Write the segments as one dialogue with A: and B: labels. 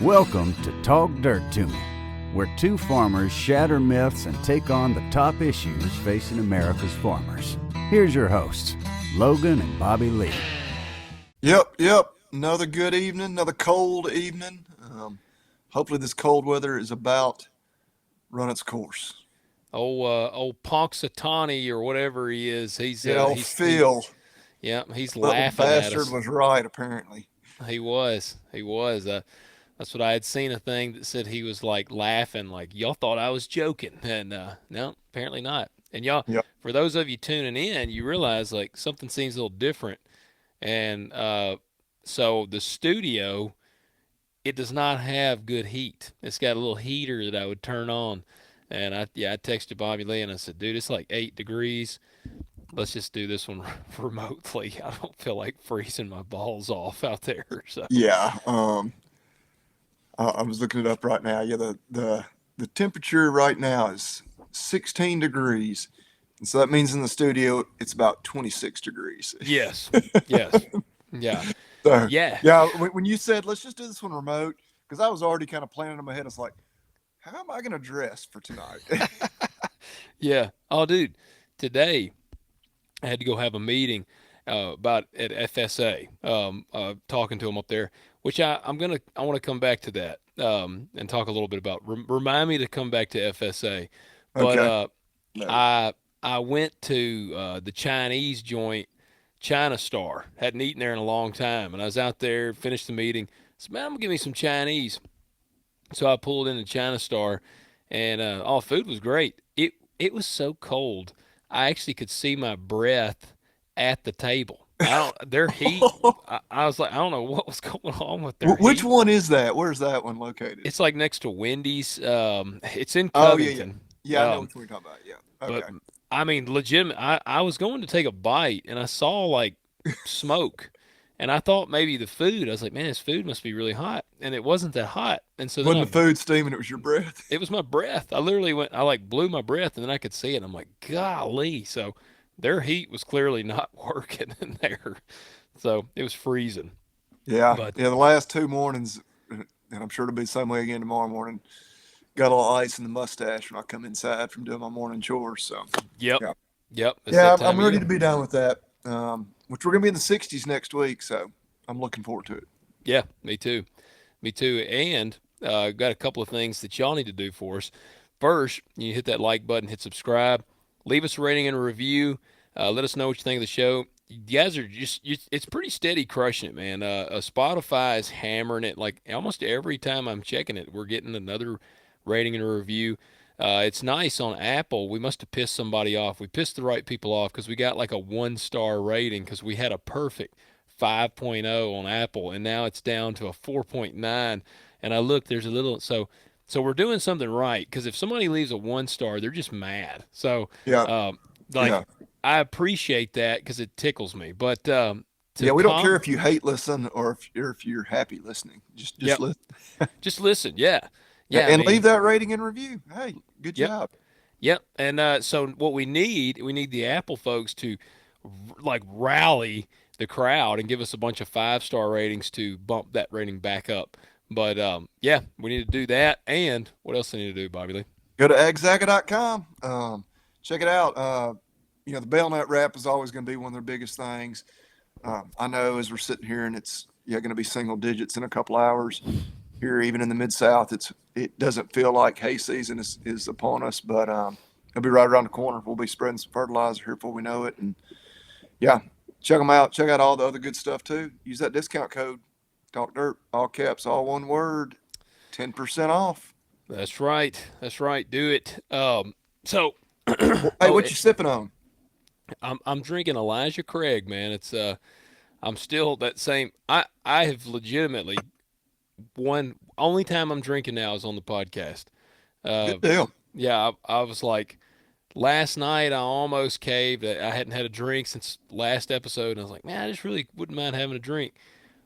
A: Welcome to Talk Dirt to Me, where two farmers shatter myths and take on the top issues facing America's farmers. Here's your hosts, Logan and Bobby Lee.
B: Yep. Another good evening, another cold evening. Hopefully this cold weather is about run its course.
C: Old Punxsutawney or whatever he is, he's
B: Phil.
C: He's
B: Little
C: laughing at
B: bastard
C: us.
B: was right, apparently.
C: He was. That's what I had seen, a thing that said he was like laughing, like y'all thought I was joking, and no, apparently not. And y'all,
B: Yep.
C: for those of you tuning in, you realize like something seems a little different, and so the studio, it does not have good heat. It's got a little heater that I would turn on, and I texted Bobby Lee and I said, dude, it's like 8 degrees. Let's just do this one remotely. I don't feel like freezing my balls off out there. So
B: Yeah. I was looking it up right now. Yeah, the temperature right now is 16 degrees. And so that means in the studio it's about 26 degrees.
C: yes, yeah,
B: So,
C: yeah.
B: when you said let's just do this one remote, because I was already kind of planning in my head, it's like, how am I going to dress for tonight?
C: Yeah. Oh, dude, today I had to go have a meeting about at FSA, talking to them up there, which I want to come back to that and talk a little bit about. Remind me to come back to FSA, but
B: Okay. No.
C: I went to the Chinese joint, China Star. Hadn't eaten there in a long time, and I was out there, finished the meeting. Said, man, I'm gonna give me some Chinese. So I pulled in the China Star, and all food was great. It was so cold, I actually could see my breath at the table. Their heat. I was like, I don't know what was going on with their
B: Which
C: heat.
B: one is that? Where's that one located?
C: It's like next to Wendy's. It's in
B: Oh, yeah.
C: Covington.
B: Yeah, I know which one you're talking about. Yeah.
C: But
B: Okay.
C: I mean, legitimate. I was going to take a bite, and I saw like smoke, and I thought maybe the food. I was like, man, this food must be really hot, and it wasn't that hot. And so then
B: Wasn't the food steaming, it was your breath.
C: it was my breath. I literally went. I like blew my breath, and then I could see it. I'm like, golly. So their heat was clearly not working in there. So it was freezing.
B: Yeah.
C: But
B: Yeah, the last 2 mornings, and I'm sure it'll be the same way again tomorrow morning, got a little ice in the mustache when I come inside from doing my morning chores. So,
C: yep,
B: yeah.
C: yep. It's
B: Yeah,
C: that
B: I'm
C: time of
B: ready
C: year.
B: to be done with that, which we're going to be in the 60s next week. So I'm looking forward to it.
C: Yeah, me too. Me too. And got a couple of things that y'all need to do for us. First, you hit that like button, hit subscribe, leave us a rating and a review. Let us know what you think of the show. You guys are it's pretty steady crushing it, man. Spotify is hammering it. Like almost every time I'm checking it, we're getting another rating and a review. It's nice on Apple. We must have pissed somebody off. We pissed the right people off because we got like a 1-star rating because we had a perfect 5.0 on Apple, and now it's down to a 4.9. And I look, there's a little so we're doing something right because if somebody leaves a 1-star, they're just mad. So
B: Yeah.
C: like
B: Yeah.
C: I appreciate that because it tickles me. But
B: Yeah, we don't care if you hate listen or if you're happy listening. Just
C: Yep.
B: listen.
C: just listen. Yeah,
B: And
C: I mean,
B: leave that rating and review. Hey, good
C: Yep.
B: job.
C: Yep. And so what we need the Apple folks to like rally the crowd and give us a bunch of 5-star ratings to bump that rating back up. But yeah, we need to do that. And what else do I need to do, Bobby Lee?
B: Go to agzaga.com. Check it out. The Bailnet wrap is always going to be one of their biggest things. I know as we're sitting here and it's going to be single digits in a couple hours. Here, even in the Mid-South, it doesn't feel like hay season is upon us, but it'll be right around the corner. We'll be spreading some fertilizer here before we know it. And yeah, check them out. Check out all the other good stuff too. Use that discount code, Talk Dirt, all caps, all one word, 10% off.
C: That's right. That's right. Do it. So
B: Hey, what you sipping on?
C: I'm drinking Elijah Craig, man. It's I'm still that same. I have legitimately only time I'm drinking now is on the podcast.
B: Good deal.
C: Yeah, I was like last night I almost caved. I hadn't had a drink since last episode, and I was like, man, I just really wouldn't mind having a drink.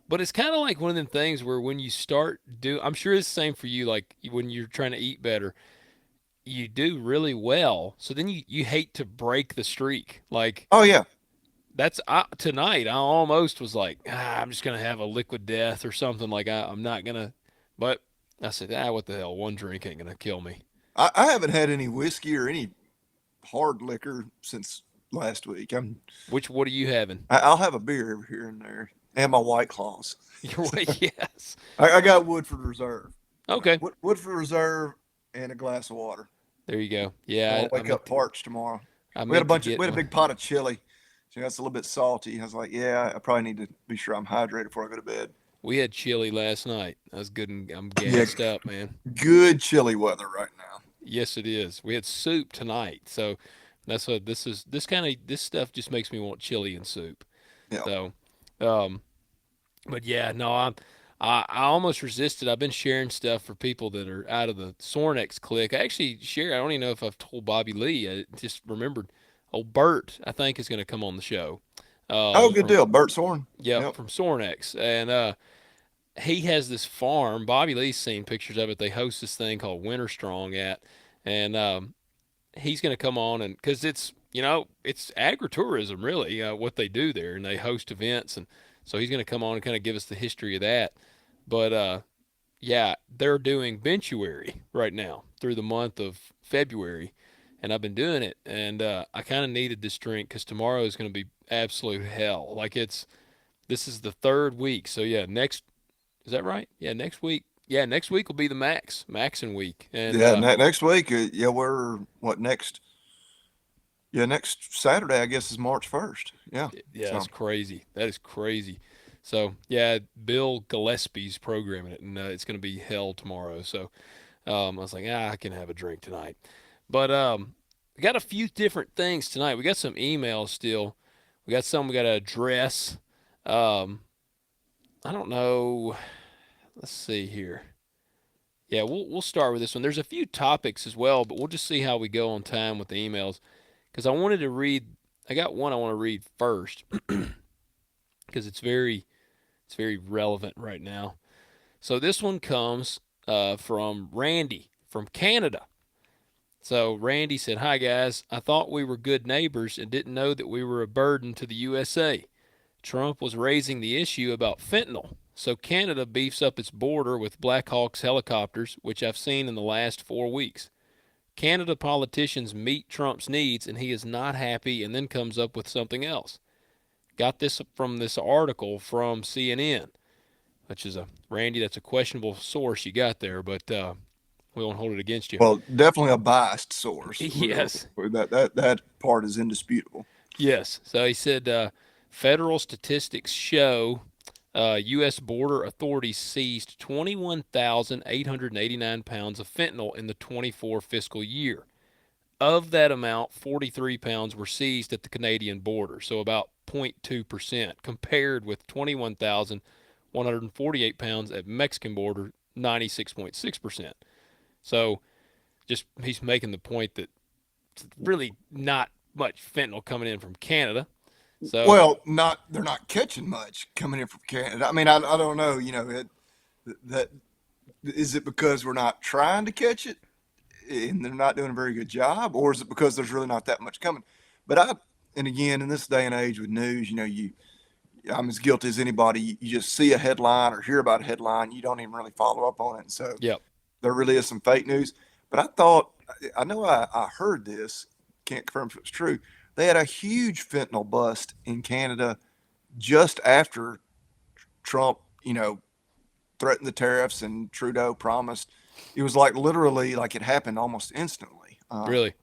C: But it's kind of like one of them things where when you start I'm sure it's the same for you. Like when you're trying to eat better, you do really well. So then you hate to break the streak. Like
B: Oh, yeah.
C: that's tonight. I almost was like, I'm just gonna have a liquid death or something. Like I'm not gonna But I said, what the hell? One drink ain't gonna kill me.
B: I haven't had any whiskey or any hard liquor since last week.
C: What are you having?
B: I'll have a beer every here and there, and my White Claws.
C: Your way, yes.
B: I got Woodford Reserve.
C: Okay,
B: Woodford Reserve and a glass of water.
C: there you go.
B: I
C: Yeah,
B: won't wake up parched tomorrow.
C: I
B: We had a
C: meant to
B: bunch of
C: get
B: we had a
C: one.
B: big pot of chili. So that's a little bit salty. I was like, yeah, I probably need to be sure I'm hydrated before I go to bed.
C: We had chili last night. I was good and I'm
B: Yeah,
C: gassed up, man.
B: good chilly weather right now.
C: Yes, it is. We had soup tonight, so that's what this is. This stuff just makes me want chili and soup.
B: Yeah.
C: So, um, but yeah, no, I almost resisted. I've been sharing stuff for people that are out of the Sornex clique. I actually share. I don't even know if I've told Bobby Lee. I just remembered. Old Bert, I think, is going to come on the show.
B: Oh, good
C: From
B: deal. Bert Soren.
C: Yep,
B: Yep.
C: from Sornex, and he has this farm. Bobby Lee's seen pictures of it. They host this thing called Winter Strong at, and he's going to come on and because it's agritourism really what they do there, and they host events, and so he's going to come on and kind of give us the history of that. But yeah, they're doing benchuary right now through the month of February, and I've been doing it, and I kind of needed this drink because tomorrow is going to be absolute hell. Like this is the third week, so yeah, next is that right? Yeah, next week. Yeah, next week will be the Maxing week, and
B: Yeah. Next week. Yeah, we're what next? Yeah, next Saturday, I guess, is March 1st. Yeah.
C: yeah,
B: So
C: that's crazy. That is crazy. So yeah, Bill Gillespie's programming it, and it's going to be hell tomorrow. So I was like, I can have a drink tonight. But we got a few different things tonight. We got some emails still. We got some we got to address. Um, I don't know. Let's see here. Yeah, we'll start with this one. There's a few topics as well, but we'll just see how we go on time with the emails. Because I wanted to read. I got one I want to read first because it's very relevant right now. So this one comes from Randy from Canada. So Randy said, "Hi guys, I thought we were good neighbors and didn't know that we were a burden to the USA. Trump was raising the issue about fentanyl. So Canada beefs up its border with Black Hawks helicopters, which I've seen in the last 4 weeks. Canada politicians meet Trump's needs and he is not happy and then comes up with something else. Got this from this article from CNN, which is Randy, that's a questionable source you got there, but we won't hold it against you.
B: well, definitely a biased source.
C: Yes.
B: That part is indisputable.
C: Yes. So he said federal statistics show U.S. border authorities seized 21,889 pounds of fentanyl in the 24 fiscal year. Of that amount, 43 pounds were seized at the Canadian border, so about 0.2%, compared with 21,148 pounds at Mexican border, 96.6%. So just he's making the point that it's really not much fentanyl coming in from Canada. So
B: Well, they're not catching much coming in from Canada. I mean, I don't know. That is it because we're not trying to catch it and they're not doing a very good job, or is it because there's really not that much coming? But and again, in this day and age with news, I'm as guilty as anybody. You just see a headline or hear about a headline, you don't even really follow up on it. And so
C: yep.
B: there really is some fake news. But I know I heard this, can't confirm if it's true. They had a huge fentanyl bust in Canada just after Trump, threatened the tariffs and Trudeau promised. It was like literally like it happened almost instantly.
C: Really?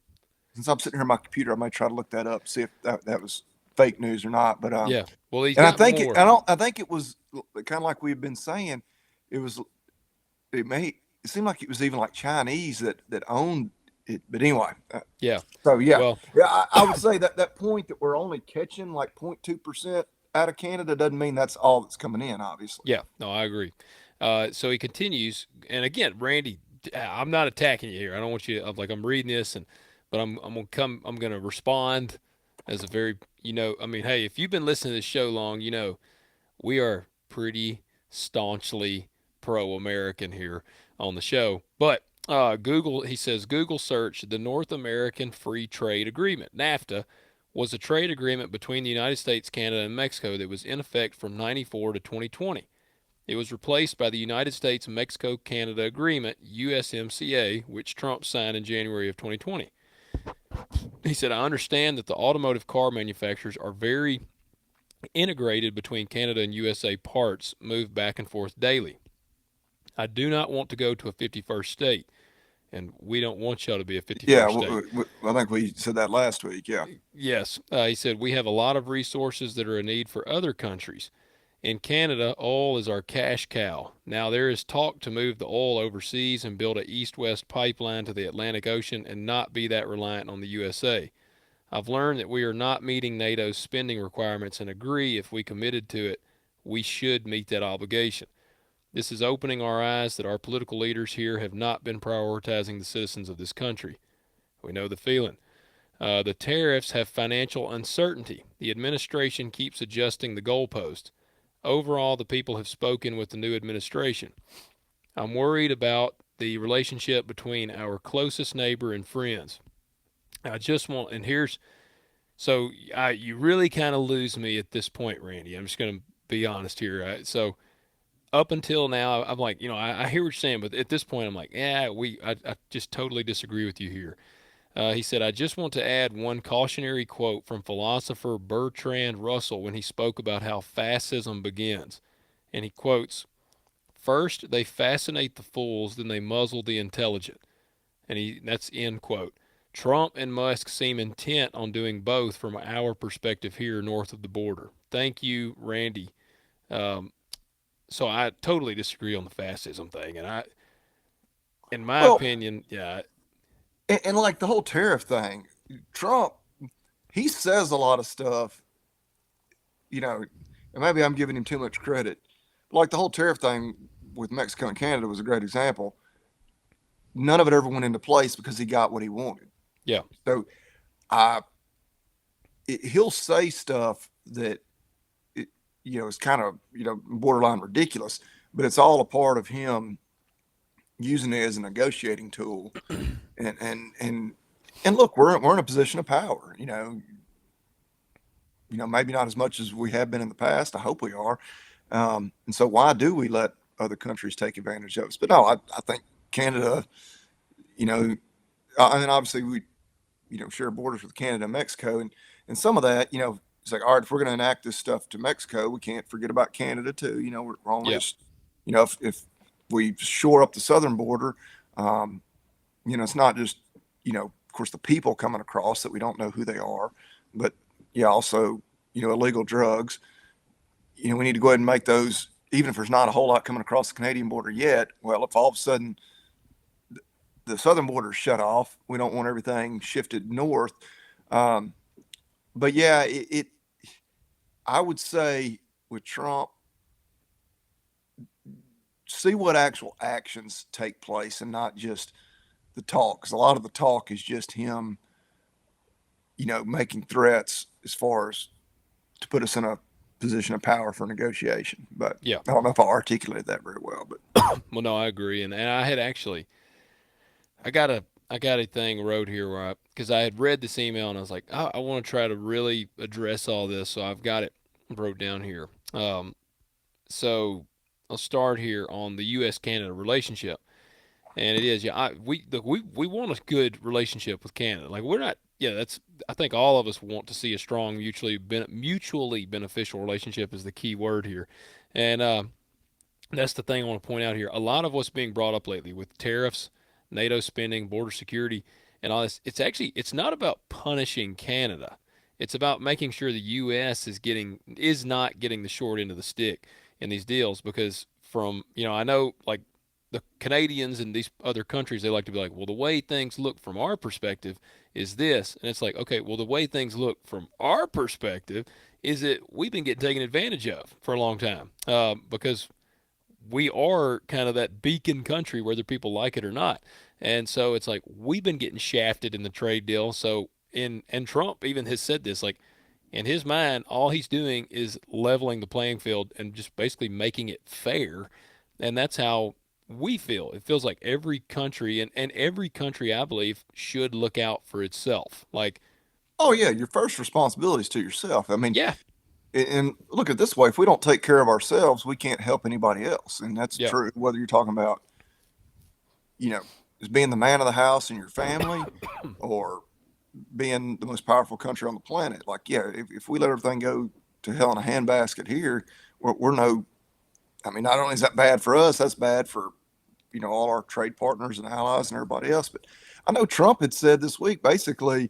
B: Since I'm sitting here on my computer, I might try to look that up, see if that was fake news or not. But
C: Yeah. Well, he's
B: and
C: got more.
B: I think it was kind of like we've been saying. It was it seemed like it was even like Chinese that owned it. But anyway,
C: Yeah.
B: so yeah,
C: Well,
B: I would say that point that we're only catching like 0.2% out of Canada doesn't mean that's all that's coming in, obviously.
C: yeah. No, I agree. So he continues, and again, Randy, I'm not attacking you here. I don't want you. I'm reading this, but I'm gonna come. I'm gonna respond as a very, I mean, hey, if you've been listening to this show long, we are pretty staunchly pro-American here on the show. But Google, he says, Google search the North American Free Trade Agreement, NAFTA, was a trade agreement between the United States, Canada, and Mexico that was in effect from 94 to 2020. It was replaced by the United States Mexico Canada Agreement, USMCA, which Trump signed in January of 2020. He said, I understand that the automotive car manufacturers are very integrated between Canada and USA parts move back and forth daily. I do not want to go to a 51st state, and we don't want y'all to be a
B: Yeah,
C: 51st state.
B: I think we said that last week. Yeah.
C: Yes, he said, we have a lot of resources that are a need for other countries. In Canada, oil is our cash cow. Now, there is talk to move the oil overseas and build a east west pipeline to the Atlantic Ocean and not be that reliant on the USA. I've learned that we are not meeting NATO's spending requirements and agree if we committed to it, we should meet that obligation. This is opening our eyes that our political leaders here have not been prioritizing the citizens of this country. We know the feeling. The tariffs have financial uncertainty. The administration keeps adjusting the goalpost. Overall, the people have spoken with the new administration. I'm worried about the relationship between our closest neighbor and friends. I just want, and here's, so you really kind of lose me at this point, Randy. I'm just going to be honest here. So up until now, I'm like, I hear what you're saying, but at this point, I'm like, yeah, I just totally disagree with you here. He said, I just want to add one cautionary quote from philosopher Bertrand Russell when he spoke about how fascism begins. And he quotes, first, they fascinate the fools, then they muzzle the intelligent. That's end quote. Trump and Musk seem intent on doing both from our perspective here north of the border. Thank you, Randy. Um, so I totally disagree on the fascism thing. And in my
B: Well,
C: opinion, yeah,
B: and like the whole tariff thing, Trump, he says a lot of stuff, and maybe I'm giving him too much credit. Like the whole tariff thing with Mexico and Canada was a great example. None of it ever went into place because he got what he wanted.
C: yeah,
B: So he'll say stuff that is kind of borderline ridiculous, but it's all a part of him using it as a negotiating tool. And look, we're in a position of power. Maybe not as much as we have been in the past. I hope we are. And so why do we let other countries take advantage of us? But no, I think Canada, I mean, obviously we, share borders with Canada and Mexico, and some of that, it's like, all right, if we're going to enact this stuff to Mexico, we can't forget about Canada too. We're only
C: yeah,
B: just, if we shore up the southern border, it's not just, of course, the people coming across that we don't know who they are, but yeah, also, illegal drugs. We need to go ahead and make those, even if there's not a whole lot coming across the Canadian border yet. Well, if all of a sudden the southern border is shut off, we don't want everything shifted north. But yeah, I would say with Trump, see what actual actions take place and not just the talk. Because a lot of the talk is just him, making threats as far as to put us in a position of power for negotiation. But
C: yeah.
B: I don't know if I articulated that very well. But
C: Well, no, I agree, and I had actually, I got a thing wrote here where because I had read this email and I was like, I want to try to really address all this, so I've got it wrote down here. So I'll start here on the U.S. Canada relationship, and it is, yeah, we want a good relationship with Canada. Like we're not, yeah, that's, I think all of us want to see a strong mutually beneficial relationship is the key word here, and that's the thing I want to point out here. A lot of what's being brought up lately with tariffs, NATO spending, border security, and all this, it's not about punishing Canada. It's about making sure the U.S. is not getting the short end of the stick in these deals because I know like the Canadians and these other countries, they like to be like, well, the way things look from our perspective is this, and it's like, okay, well, the way things look from our perspective is that we've been getting taken advantage of for a long time because we are kind of that beacon country, whether people like it or not. And so it's like we've been getting shafted in the trade deal. So and Trump even has said this, like in his mind, all he's doing is leveling the playing field and just basically making it fair. And that's how we feel. It feels like every country and every country, I believe, should look out for itself. Like,
B: oh yeah, your first responsibility is to yourself. I mean,
C: yeah,
B: And look at it this way: if we don't take care of ourselves, we can't help anybody else, and that's
C: Yep.
B: true. Whether you're talking about, you know, just being the man of the house in your family, or being the most powerful country on the planet. Like, yeah, if we let everything go to hell in a handbasket here, we're no. I mean, not only is that bad for us, that's bad for all our trade partners and allies and everybody else. But I know Trump had said this week, basically,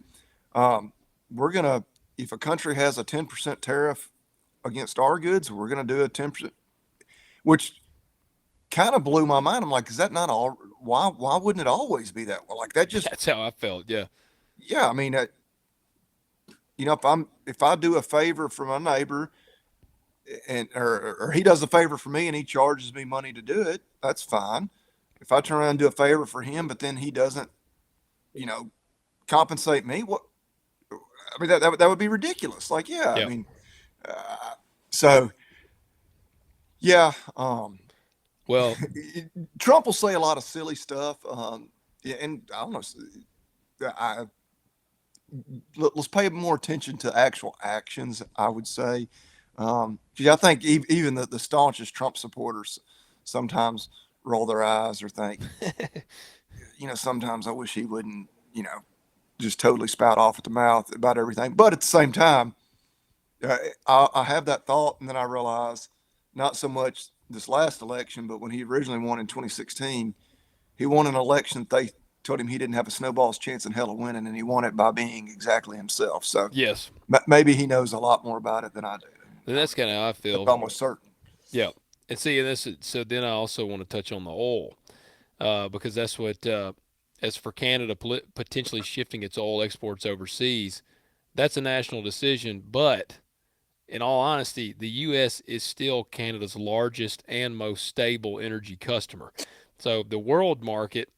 B: we're gonna if a country has a 10% tariff against our goods, we're gonna do a 10%, which kind of blew my mind. I'm like, is that not all? Why wouldn't it always be that way? Like that just
C: That's how I felt. Yeah.
B: yeah. I mean, if I do a favor for my neighbor and or he does a favor for me and he charges me money to do it, that's fine. If I turn around and do a favor for him, but then he doesn't, you know, compensate me, what? I mean, that would be ridiculous. Like, yeah, I
C: Yep.
B: mean, so yeah,
C: Well,
B: Trump will say a lot of silly stuff. Yeah, and I don't know. Let's pay more attention to actual actions. I would say, 'cause I think even the staunchest Trump supporters sometimes roll their eyes or think, sometimes I wish he wouldn't, just totally spout off at the mouth about everything. But at the same time, I have that thought, and then I realize not so much this last election, but when he originally won in 2016, he won an election they told him he didn't have a snowball's chance in hell of winning, and he won it by being exactly himself. So
C: yes.
B: maybe he knows a lot more about it than I do.
C: And that's kind of how I
B: That's
C: feel.
B: almost certain.
C: Yeah. And see, this so then I also want to touch on the oil, because that's what as for Canada potentially shifting its oil exports overseas, that's a national decision. But in all honesty, the U.S. is still Canada's largest and most stable energy customer. So the world market,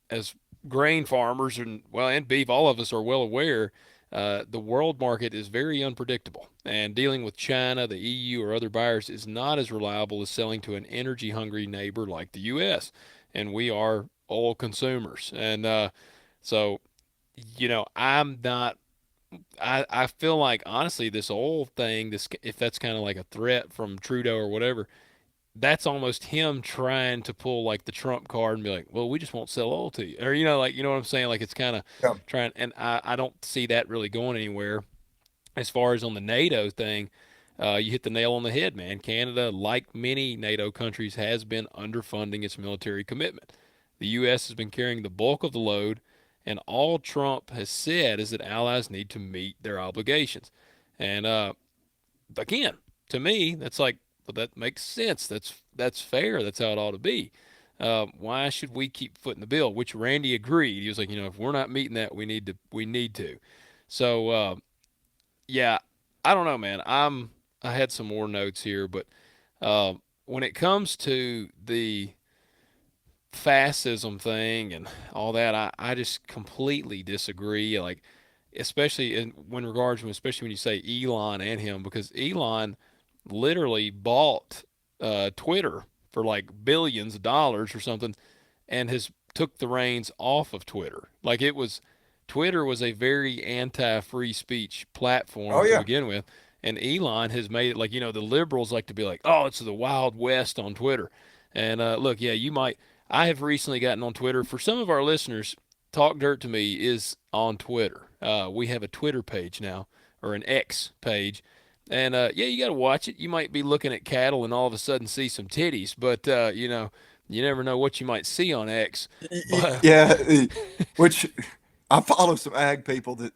C: as grain farmers and beef, all of us are well aware, the world market is very unpredictable, and dealing with China, the EU, or other buyers is not as reliable as selling to an energy-hungry neighbor like the U.S. And we are oil consumers, and so I'm not. I feel like honestly, this oil thing, this if that's kind of like a threat from Trudeau or whatever, that's almost him trying to pull like the Trump card and be like, well, we just won't sell oil to you. Or, like, you know what I'm saying? Like it's kind of
B: Yeah.
C: trying, and I don't see that really going anywhere. As far as on the NATO thing, you hit the nail on the head, man. Canada, like many NATO countries, has been underfunding its military commitment. The U.S. has been carrying the bulk of the load, and all Trump has said is that allies need to meet their obligations. And again, to me, that's like, well, that makes sense. That's fair. That's how it ought to be. Why should we keep footing the bill? Which Randy agreed. He was like, if we're not meeting that, we need to. So yeah, I don't know, man. I had some more notes here, but when it comes to the fascism thing and all that, I just completely disagree. Like, especially especially when you say Elon and him, because Elon literally bought Twitter for like billions of dollars or something, and has took the reins off of Twitter. Like Twitter was a very anti-free speech
B: Oh
C: platform to
B: yeah.
C: begin with, and Elon has made it like the liberals like to be like, oh, it's the Wild West on Twitter. And look, yeah, you might. I have recently gotten on Twitter. For some of our listeners, Talk Dirt to Me is on Twitter. We have a Twitter page now, or an X page. And yeah, you got to watch it. You might be looking at cattle and all of a sudden see some titties, but you never know what you might see on X. But
B: Yeah. Which I follow some ag people that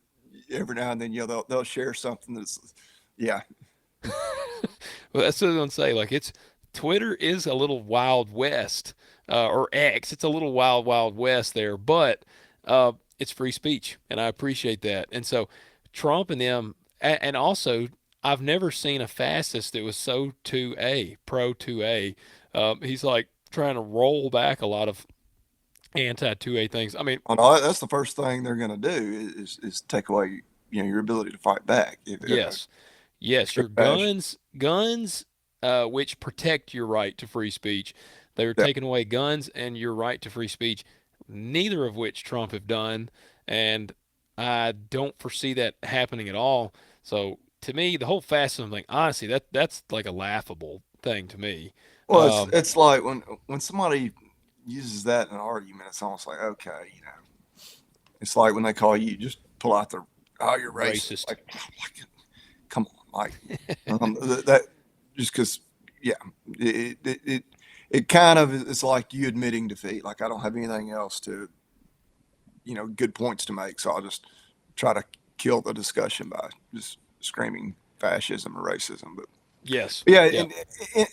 B: every now and then, they'll share something that's, yeah.
C: well, that's what I'm gonna say. Like Twitter is a little wild west, or X. It's a little wild west there, but it's free speech, and I appreciate that. And so Trump and them, and also I've never seen a fascist that was so 2A, pro 2A. He's like trying to roll back a lot of anti 2A things. I mean,
B: Oh, no, that's the first thing they're going to do is take away, your ability to fight back.
C: yes, yes, your guns, which protect your right to free speech. They were
B: Yeah.
C: taking away guns and your right to free speech, neither of which Trump have done, and I don't foresee that happening at all. So to me, the whole fascism thing, honestly, that's like a laughable thing to me.
B: Well,
C: Um,
B: it's like when somebody uses that in an argument, it's almost like, okay, it's like when they call you, just pull out the, oh, you're racist.
C: racist.
B: Like come on, like that just because, yeah, it it kind of is like you admitting defeat. Like I don't have anything else to, good points to make, so I'll just try to kill the discussion by just screaming fascism or racism. But
C: Yes.
B: yeah,
C: Yeah.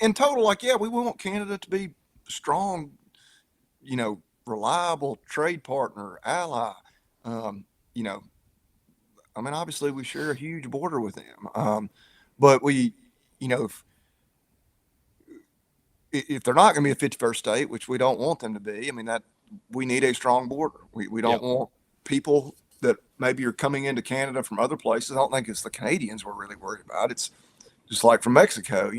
B: in total, like, yeah, we want Canada to be strong, reliable trade partner, ally. Um, you know, I mean, obviously we share a huge border with them, but we, you know, if they're not going to be a 51st state, which we don't want them to be, I mean that we need a strong border. We don't
C: Yep.
B: want people that maybe are coming into Canada from other places. I don't think it's the Canadians we're really worried about. It's just like from Mexico,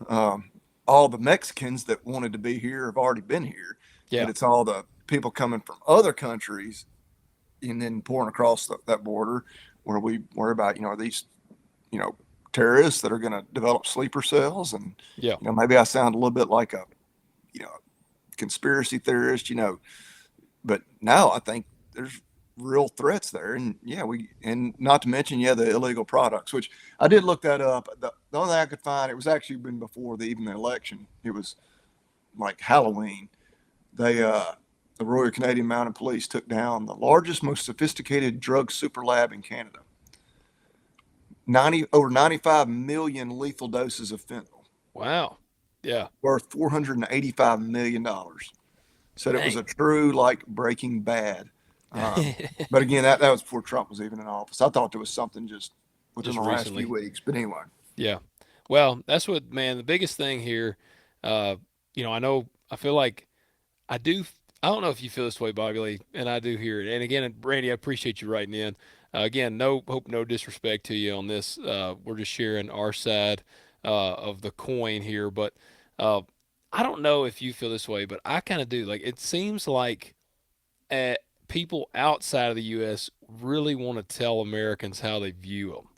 B: um, all the Mexicans that wanted to be here have already been here, but
C: Yeah.
B: it's all the people coming from other countries and then pouring across that border where we worry about, are these, you know, terrorists that are going to develop sleeper cells. And,
C: Yeah.
B: maybe I sound a little bit like a, conspiracy theorist, but no, I think there's real threats there. And yeah, and not to mention, yeah, the illegal products, which I did look that up. The only thing I could find, it was actually been before even the election. It was like Halloween. The Royal Canadian Mounted Police took down the largest, most sophisticated drug super lab in Canada. over 95 million lethal doses of fentanyl,
C: Wow. Yeah.
B: worth $485 million. Said it was
C: Dang.
B: a true like Breaking Bad. But again, that was before Trump was even in office. I thought there was something just within
C: Just
B: the last few
C: recently.
B: weeks. But anyway,
C: Yeah. Well, that's what, man, the biggest thing here, uh, I know, I feel like I do. I don't know if you feel this way, Bobby Lee, and I do hear it. And again, Randy, I appreciate you writing in. Again, no hope, no disrespect to you on this. We're just sharing our side of the coin here, but uh, I don't know if you feel this way, but I kind of do. Like it seems like uh, people outside of the U.S. really want to tell Americans how they view them.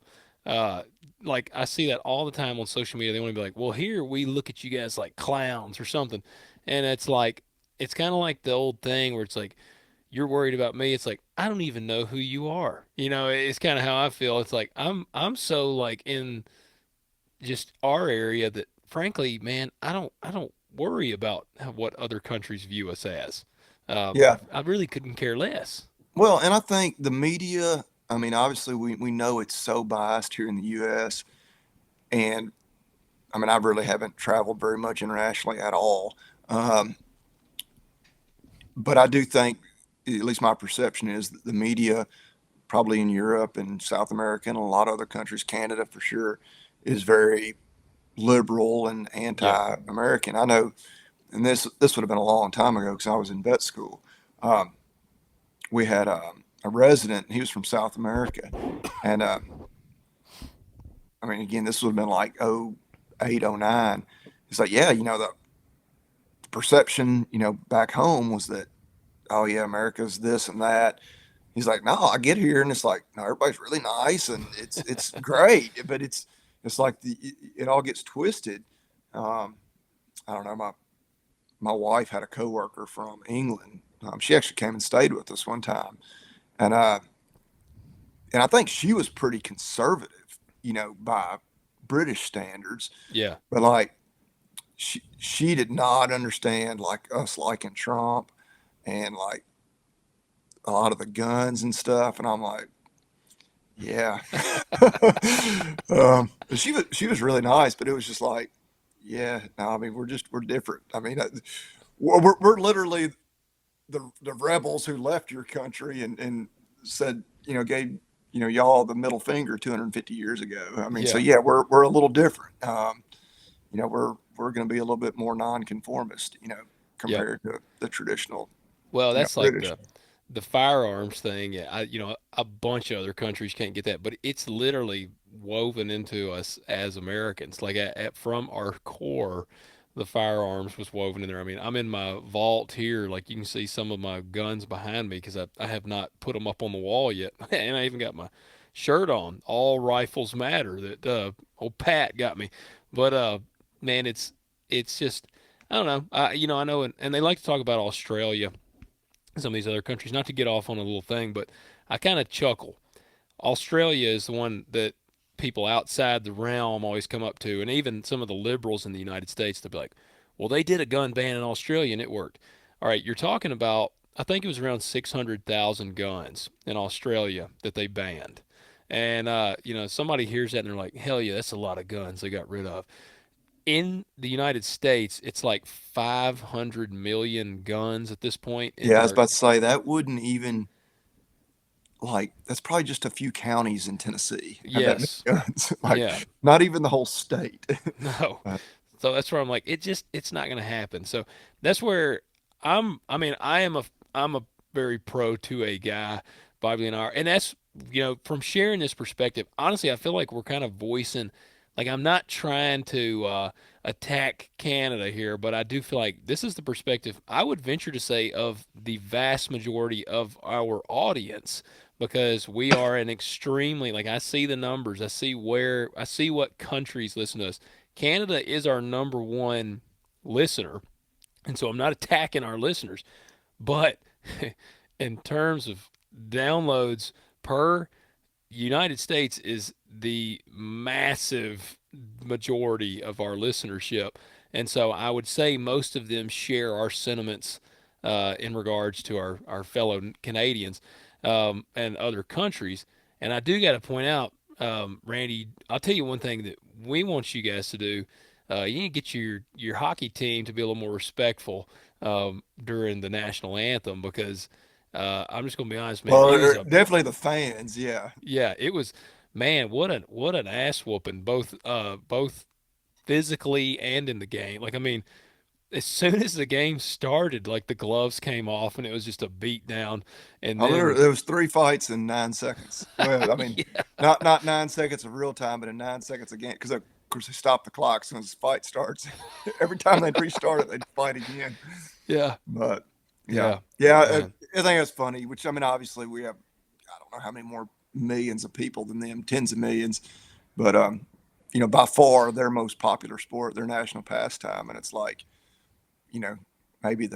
C: Uh, like I see that all the time on social media. They want to be like, "Well, here we look at you guys like clowns or something," and it's kind of like the old thing where it's like you're worried about me. It's like I don't even know who you are. It's kind of how I feel. It's like I'm so like in just our area that frankly, man, I don't worry about what other countries view us as.
B: yeah.
C: I really couldn't care less.
B: Well, and I think the media, I mean, obviously we know it's so biased here in the US. And I mean, I really haven't traveled very much internationally at all. Um, but I do think, at least my perception is that the media, probably in Europe and South America and a lot of other countries, Canada for sure, is very liberal and
C: Yeah,
B: anti-American. I know, and this would have been a long time ago because I was in vet school. Um, we had a resident. He was from South America, and I mean, again, this would have been like 08, 09. He's like, yeah, the perception, back home was that, oh yeah, America's this and that. He's like, no, I get here and it's like, no, everybody's really nice and it's great, but it's like it all gets twisted. Um, I don't know. My wife had a coworker from England. She actually came and stayed with us one time, and I think she was pretty conservative, by British standards.
C: yeah,
B: But like she did not understand like us liking Trump and like a lot of the guns and stuff. And I'm like, yeah. She was really nice, but it was just like, yeah, no, I mean, we're different. I mean, we're literally the rebels who left your country and said, gave, y'all the middle finger 250 years ago. I mean, so
C: yeah,
B: yeah, we're a little different. We're going to be a little bit more nonconformist,
C: yep.
B: compared to the traditional,
C: Well, that's like
B: British.
C: the firearms thing. Yeah, a bunch of other countries can't get that, but it's literally woven into us as Americans. Like from our core, the firearms was woven in there. I mean, I'm in my vault here. Like you can see some of my guns behind me because I have not put them up on the wall yet, and I even got my shirt on. All rifles matter. That old Pat got me, but man, it's just I don't know. I know, and they like to talk about Australia, and some of these other countries. Not to get off on a little thing, but I kind of chuckle. Australia is the one that people outside the realm always come up to, and even some of the liberals in the United States, they'll be like, "Well, they did a gun ban in Australia and it worked." All right, you're talking about, I think it was around 600,000 guns in Australia that they banned. And somebody hears that and they're like, "Hell yeah, that's a lot of guns they got rid of." In the United States, it's like 500 million guns at this point in
B: Yeah, I was
C: our
B: about to say that wouldn't even like that's probably just a few counties in Tennessee have that many
C: yes.
B: guns. Like
C: Yeah.
B: not even the whole state.
C: No.
B: Uh,
C: So that's where I'm like, it's not going to happen. So that's where I mean, I'm a very pro 2A guy, Bobby and I are, and that's from sharing this perspective. Honestly, I feel like we're kind of voicing, like I'm not trying to attack Canada here, but I do feel like this is the perspective I would venture to say of the vast majority of our audience. Because we are an extremely, like, I see the numbers, I see what countries listen to us. Canada is our number one listener. And so I'm not attacking our listeners, but in terms of downloads per United States is the massive majority of our listenership. And so I would say most of them share our sentiments in regards to our fellow Canadians and other countries. And I do got to point out, Randy, I'll tell you one thing that we want you guys to do. You need to get your hockey team to be a little more respectful during the national anthem because I'm just gonna be honest, man.
B: well,
C: It was a
B: definitely the fans. Yeah.
C: yeah, it was man, what an ass whooping both physically and in the game. Like I mean, as soon as the game started, like the gloves came off and it was just a beat down and then
B: There was 3 fights in 9 seconds. Well, I mean,
C: yeah,
B: not 9 seconds of real time, but in 9 seconds again, because of course they stop the clock as soon as the fight starts. Every time they'd restart it, they'd fight again.
C: yeah,
B: But yeah,
C: yeah,
B: yeah,
C: man.
B: I think it's funny. Which I mean, obviously we have I don't know how many more millions of people than them, tens of millions, but by far their most popular sport, their national pastime, and it's like, you know, maybe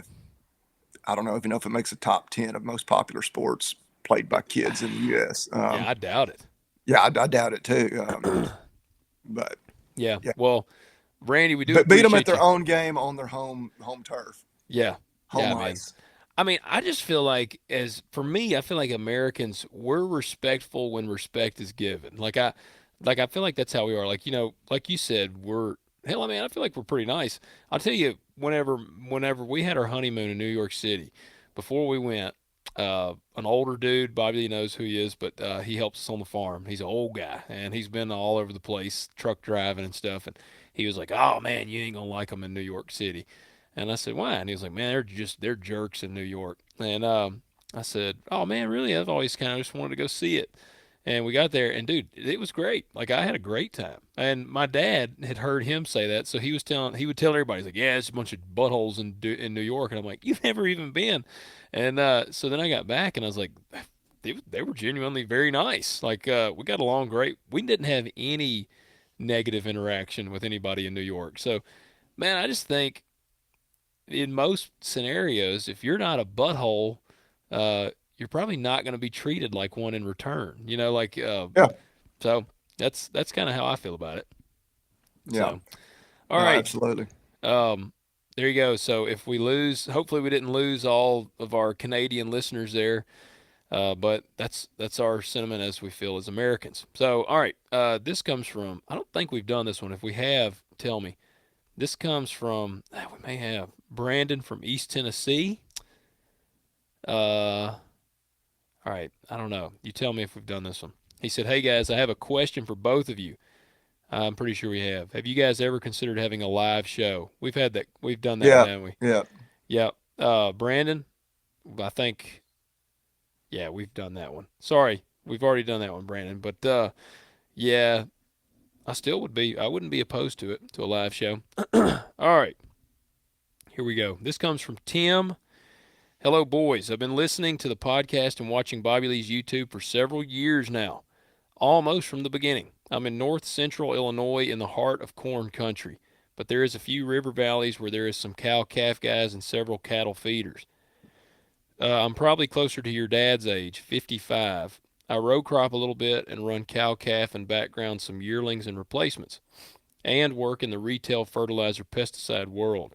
B: I don't know even know if it makes a top 10 of most popular sports played by kids in the U.S.
C: Yeah, I doubt it.
B: Yeah, I doubt it too. But
C: Yeah.
B: yeah,
C: Well, Randy, we do
B: but beat them at
C: appreciate
B: their
C: you.
B: own game on their home turf,
C: Yeah.
B: home
C: Yeah, man.
B: ice.
C: I mean, I just feel like as for me, I feel like Americans we're respectful when respect is given. Like I feel like that's how we are. Like, like you said, we're hell, I mean, I feel like we're pretty nice. I'll tell you, whenever we had our honeymoon in New York City, before we went, an older dude, Bobby knows who he is, but he helps us on the farm. He's an old guy and he's been all over the place, truck driving and stuff. And he was like, "Oh man, you ain't gonna like them in New York City." And I said, "Why?" And he was like, "Man, they're jerks in New York." And I said, "Oh man, really? I've always kind of just wanted to go see it." And we got there, and dude, it was great. Like I had a great time. And my dad had heard him say that, so he would tell everybody, he's like, "Yeah, it's a bunch of buttholes in New York." And I'm like, "You've never even been." And so then I got back, and I was like, they were genuinely very nice. Like we got along great. We didn't have any negative interaction with anybody in New York. So man, I just think in most scenarios, if you're not a butthole, you're probably not going to be treated like one in return.
B: Yeah,
C: So that's kind of how I feel about it.
B: yeah,
C: So, all
B: no,
C: right,
B: absolutely.
C: um, there you go. So if we lose, hopefully we didn't lose all of our Canadian listeners there. But that's our sentiment as we feel as Americans. So, all right, this comes from. I don't think we've done this one. If we have, tell me. This comes from. We may have Brandon from East Tennessee. All right, I don't know. You tell me if we've done this one. He said, "Hey guys, I have a question for both of you. I'm pretty sure we have. Have you guys ever considered having a live show? We've had that. We've done that one,
B: Yeah,
C: haven't we?
B: yeah.
C: Yeah. Brandon, I think. Yeah, we've done that one. Sorry, we've already done that one, Brandon. But yeah, I still would be. I wouldn't be opposed to it to a live show. All right, here we go. This comes from Tim. Hello, boys. I've been listening to the podcast and watching Bobby Lee's YouTube for several years now. almost from the beginning. I'm in north central Illinois in the heart of corn country, but there is a few river valleys where there is some cow calf guys and several cattle feeders. I'm probably closer to your dad's age, 55. I row crop a little bit and run cow calf and background some yearlings and replacements, and work in the retail fertilizer pesticide world.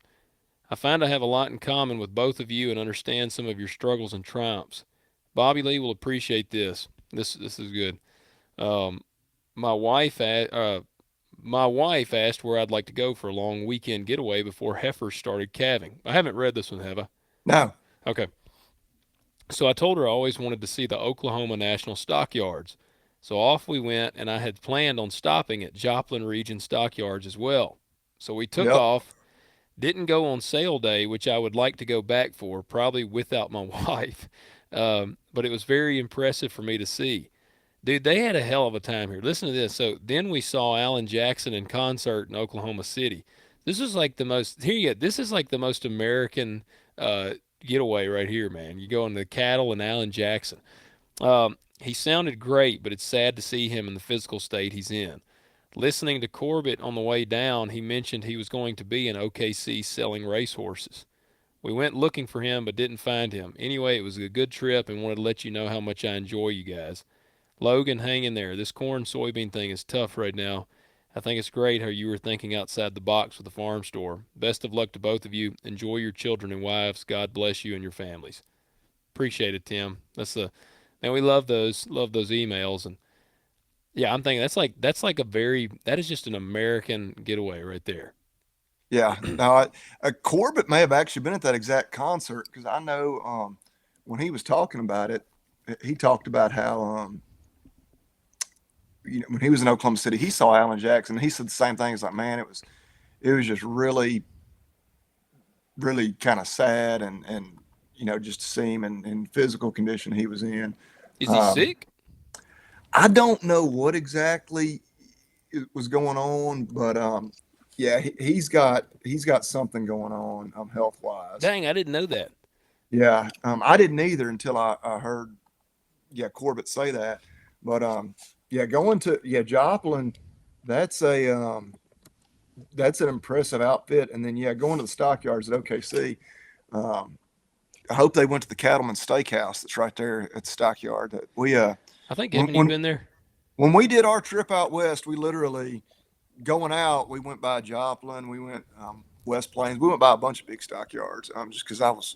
C: I find I have a lot in common with both of you and understand some of your struggles and triumphs. Bobby Lee will appreciate this. This is good. Um, my wife my wife asked where I'd like to go for a long weekend getaway before heifers started calving. I haven't read this one, have I?
B: No.
C: Okay. So I told her I always wanted to see the Oklahoma National Stockyards. So off we went, and I had planned on stopping at Joplin Region Stockyards as well. So we took
B: Yep.
C: off, didn't go on sale day, which I would like to go back for, probably without my wife. But it was very impressive for me to see. Dude, they had a hell of a time here. Listen to this. So then we saw Alan Jackson in concert in Oklahoma City. This was like the most, here you go. This is like the most American uh, getaway right here, man. You go on the cattle and Alan Jackson. He sounded great, but it's sad to see him in the physical state he's in. Listening to Corbett on the way down, he mentioned he was going to be in OKC selling racehorses. We went looking for him, but didn't find him. Anyway, it was a good trip and wanted to let you know how much I enjoy you guys. Logan, hang in there. This corn soybean thing is tough right now. I think it's great how you were thinking outside the box with the farm store. Best of luck to both of you. Enjoy your children and wives. God bless you and your families. Appreciate it, Tim. That's the man. We love those emails, and yeah, I'm thinking that's like a very that is just an American getaway right there.
B: Yeah. Now, Corbett may have actually been at that exact concert because I know when he was talking about it, he talked about how when he was in Oklahoma City, he saw Alan Jackson. He said the same thing. He's like, man, it was just really, really kind of sad and just to see him in physical condition he was in.
C: Is he
B: Um,
C: sick?
B: I don't know what exactly was going on, but yeah, he's got something going on health wise.
C: Dang, I didn't know that.
B: Yeah, I didn't either until I heard Corbett say that. But yeah, going to Joplin, that's a that's an impressive outfit. And then going to the stockyards at OKC. Um, I hope they went to the Cattleman Steakhouse that's right there at the stockyard. That we
C: I think
B: when
C: haven't you
B: when
C: been there?
B: when we did our trip out west, we literally going out. We went by Joplin. We went West Plains. We went by a bunch of big stockyards. Just because I was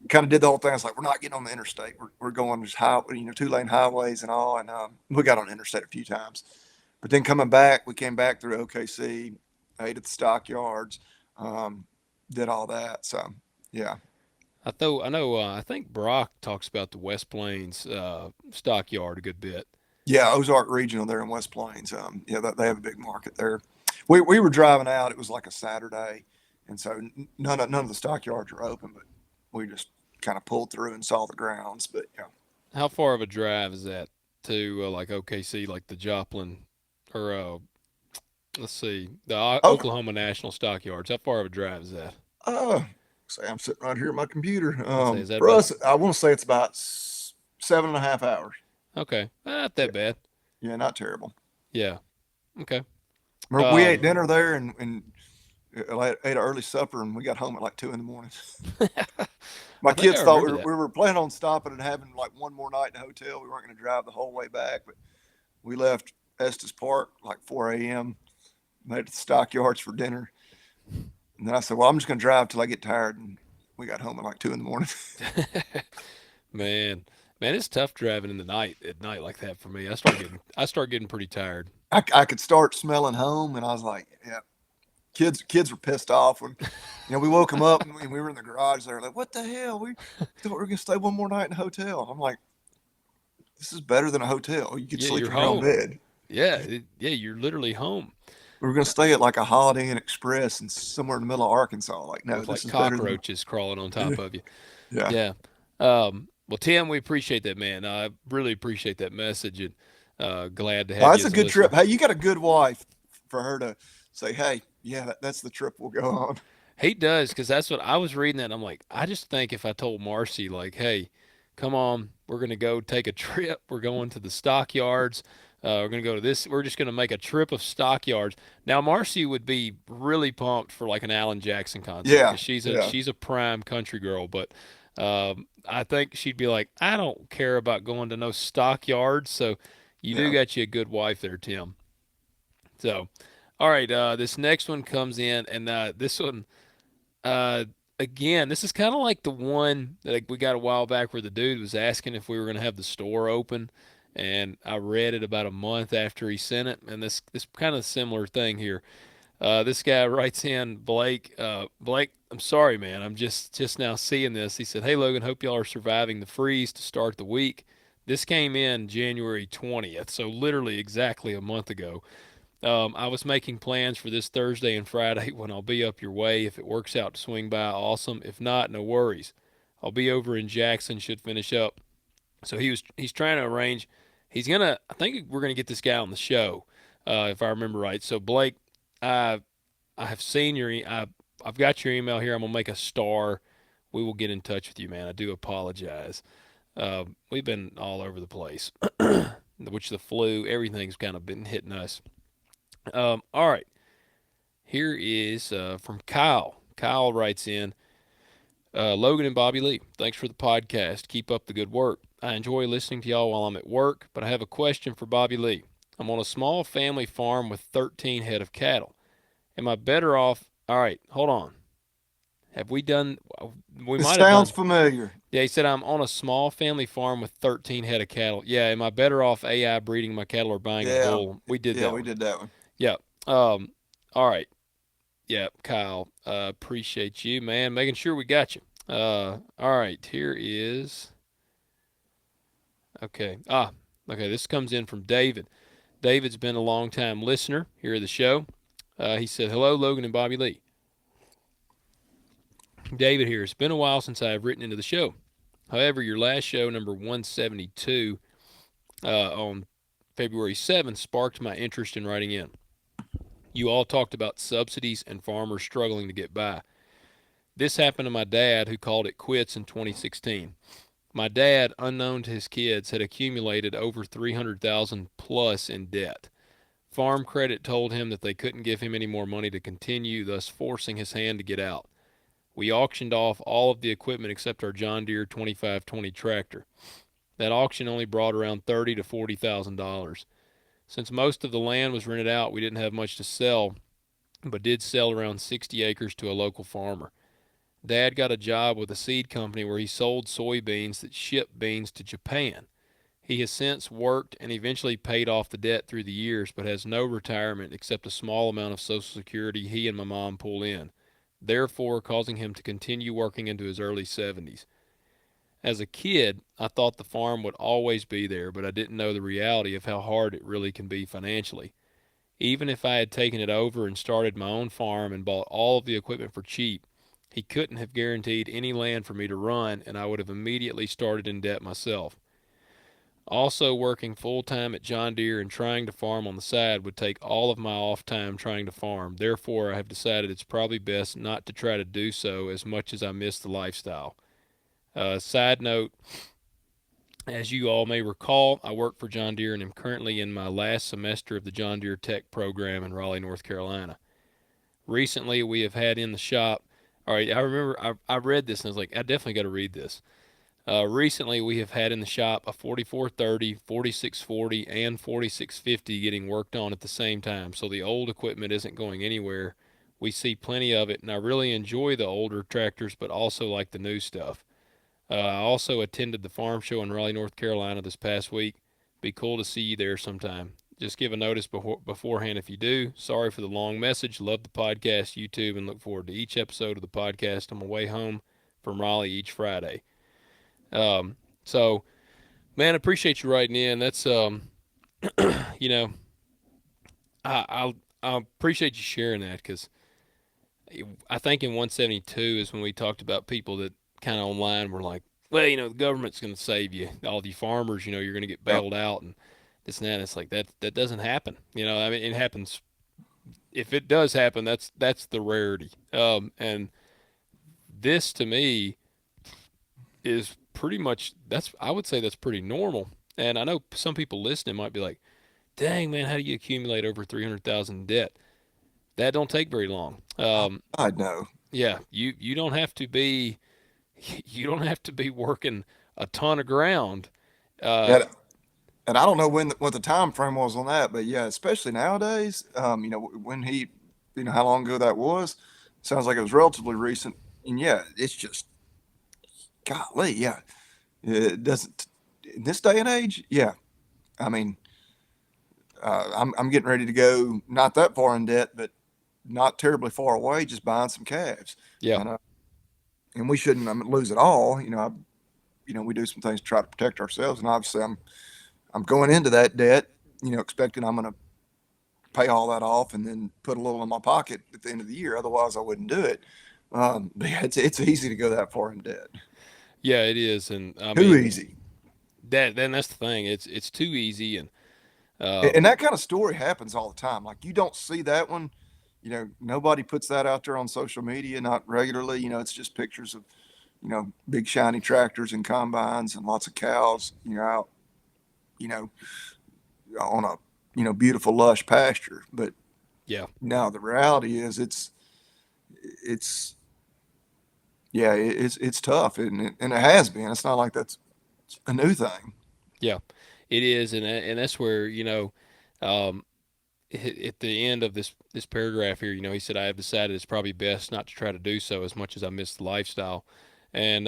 B: kind of did the whole thing. I was like, we're not getting on the interstate. We're going just 2-lane highways and all. And we got on the interstate a few times. But then coming back, we came back through OKC, ate at the stockyards, um, did all that. So, yeah.
C: I know. I think Brock talks about the West Plains stockyard a good bit.
B: Yeah, Ozark Regional there in West Plains. Yeah, they have a big market there. We were driving out. It was like a Saturday. And so none of the stockyards are open, but we just kind of pulled through and saw the grounds. But yeah.
C: How far of a drive is that to like OKC, like the Joplin, or let's see, the
B: Oh,
C: Oklahoma National Stockyards? How far of a drive is that?
B: say I'm sitting right here at my computer.
C: Let's say is that
B: For
C: about
B: us, I want to say it's about 7.5 hours.
C: okay? Not that
B: Yeah,
C: bad.
B: yeah, not terrible.
C: Yeah. Okay.
B: We ate
C: Um,
B: dinner there and ate an early supper, and we got home at like 2 in the morning. My
C: I think I
B: kids thought
C: remember
B: we
C: that.
B: were planning on stopping and having like one more night in a hotel. We weren't going to drive the whole way back, but we left Estes Park like 4 a.m. Made it to the stockyards for dinner, and then I said, "Well, I'm just going to drive till I get tired." And we got home at like 2 in the morning.
C: Man, man, it's tough driving in the night at night like that for me. I start getting pretty tired.
B: I could start smelling home, and I was like, "Yeah." Kids were pissed off when, we woke them up and we were in the garage. They were like, "What the hell? We thought we were gonna stay one more night in a hotel." I'm like, "This is better than a hotel. You could
C: Yeah,
B: sleep
C: you're
B: in your own
C: home.
B: bed."
C: Yeah, yeah, you're literally home
B: We were gonna stay at like a Holiday Inn Express and somewhere in the middle of Arkansas. Like, no,
C: with
B: this
C: like
B: is better than.
C: cockroaches crawling on
B: Yeah,
C: top of you.
B: yeah.
C: Yeah. Well, Tim, we appreciate that, man. I really appreciate that message, and glad to
B: Oh,
C: have you
B: that's a
C: as a
B: good trip.
C: listener.
B: Hey, you got a good wife for her to say, "Hey, yeah, that's the trip we'll go on."
C: He does, because that's what I was reading that. And I'm like, I just think if I told Marcy, like, hey, come on, we're gonna go take a trip. We're going to the stockyards. We're going to go to this. We're just going to make a trip of stockyards. Now, Marcy would be really pumped for like an Alan Jackson concert
B: Yeah,
C: because she's a
B: yeah,
C: she's a prime country girl. But I think she'd be like, I don't care about going to no stockyards. So you do
B: yeah.
C: got you a good wife there, Tim. So, all right, this next one comes in, and this one, uh, again, this is kind of like the one that like, we got a while back where the dude was asking if we were going to have the store open, and I read it about a month after he sent it, and this kind of similar thing here. This guy writes in, Blake. Blake, I'm sorry, man. I'm just now seeing this. He said, "Hey Logan, hope y'all are surviving the freeze to start the week." This came in January 20th, so literally exactly a month ago. I was making plans for this Thursday and Friday when I'll be up your way. If it works out to swing by, awesome. If not, no worries. I'll be over in Jackson, should finish up. So he's trying to arrange. I think we're gonna get this guy on the show, if I remember right. So Blake, I I have seen I've got your email here. I'm gonna make a star. We will get in touch with you, man. I do apologize. We've been all over the place, which the flu, everything's kind of been hitting us. All right. Here is from Kyle. Kyle writes in, Logan and Bobby Lee, thanks for the podcast. Keep up the good work. I enjoy listening to y'all while I'm at work, but I have a question for Bobby Lee. I'm on a small family farm with 13 head of cattle. Am I better off? All right, hold on. Have we done? We
B: It
C: might have
B: sounds
C: done.
B: familiar.
C: Yeah, he said, I'm on a small family farm with 13 head of cattle. Yeah, am I better off AI breeding my cattle or buying a
B: Yeah,
C: bull? We did
B: yeah,
C: that
B: we
C: one.
B: did that one.
C: Yeah. All right. Yeah, Kyle. Appreciate you, man. Making sure we got you. All right. Here is. Okay. Okay. This comes in from David. David's been a long time listener here at the show. He said, "Hello, Logan and Bobby Lee. David here. It's been a while since I have written into the show. However, your last show, number 172, on February 7th, sparked my interest in writing in. You all talked about subsidies and farmers struggling to get by. This happened to my dad, who called it quits in 2016. My dad, unknown to his kids, had accumulated over 300,000 plus in debt. Farm Credit told him that they couldn't give him any more money to continue, thus forcing his hand to get out. We auctioned off all of the equipment except our John Deere 2520 tractor. That auction only brought around $30,000 to $40,000. Since most of the land was rented out, we didn't have much to sell, but did sell around 60 acres to a local farmer. Dad got a job with a seed company where he sold soybeans that shipped beans to Japan. He has since worked and eventually paid off the debt through the years, but has no retirement except a small amount of Social Security he and my mom pull in, therefore causing him to continue working into his early 70s. As a kid, I thought the farm would always be there, but I didn't know the reality of how hard it really can be financially. Even if I had taken it over and started my own farm and bought all of the equipment for cheap, he couldn't have guaranteed any land for me to run, and I would have immediately started in debt myself. Also, working full time at John Deere and trying to farm on the side would take all of my off time trying to farm. Therefore, I have decided it's probably best not to try to do so as much as I miss the lifestyle. Side note, as you all may recall, I work for John Deere and am currently in my last semester of the John Deere Tech program in Raleigh, North Carolina. Recently, we have had in the shop. All right, I remember I read this and I was like, I definitely got to read this. Recently, we have had in the shop a 4430, 4640, and 4650 getting worked on at the same time, so the old equipment isn't going anywhere. We see plenty of it, and I really enjoy the older tractors, but also like the new stuff. I also attended the farm show in Raleigh, North Carolina this past week. Be cool to see you there sometime. Just give a notice beforehand if you do. Sorry for the long message. Love the podcast, YouTube, and look forward to each episode of the podcast on my way home from Raleigh each Friday. So, man, I appreciate you writing in. That's, you know, I appreciate you sharing that because I think in 172 is when we talked about people that kind of online were like, well, the government's going to save you. All the farmers, you're going to get
B: Yep.
C: bailed out and this and that. It's like that doesn't happen. I mean, it happens. If it does happen, that's the rarity. And this to me is pretty much I would say that's pretty normal. And I know some people listening might be like, dang man, how do you accumulate over 300,000 in debt? That don't take very long.
B: I know.
C: Yeah, you don't have to be you don't have to be working a ton of ground. Uh,
B: Yeah, and I don't know what the time frame was on that, but yeah, especially nowadays, when he, how long ago that was. Sounds like it was relatively recent, and yeah, it's just golly, yeah, it doesn't in this day and age. Yeah, I mean, I'm getting ready to go not that far in debt, but not terribly far away, just buying some calves,
C: yeah,
B: and and we shouldn't lose it all. We do some things to try to protect ourselves, and obviously I'm going into that debt, expecting I'm going to pay all that off and then put a little in my pocket at the end of the year. Otherwise, I wouldn't do it. But yeah, it's easy to go that far in debt.
C: yeah, it is, and I
B: Too
C: mean
B: easy.
C: that. Then that's the thing. It's too easy, and
B: And that kind of story happens all the time. Like you don't see that one. Nobody puts that out there on social media, not regularly. It's just pictures of, big shiny tractors and combines and lots of cows, out, you know, on a, beautiful lush pasture. But
C: yeah,
B: now the reality is it's yeah, it's tough, and it has been. It's not like that's a new thing.
C: yeah, it is, and that's where um, at the end of this paragraph here, he said, I have decided it's probably best not to try to do so as much as I miss the lifestyle. And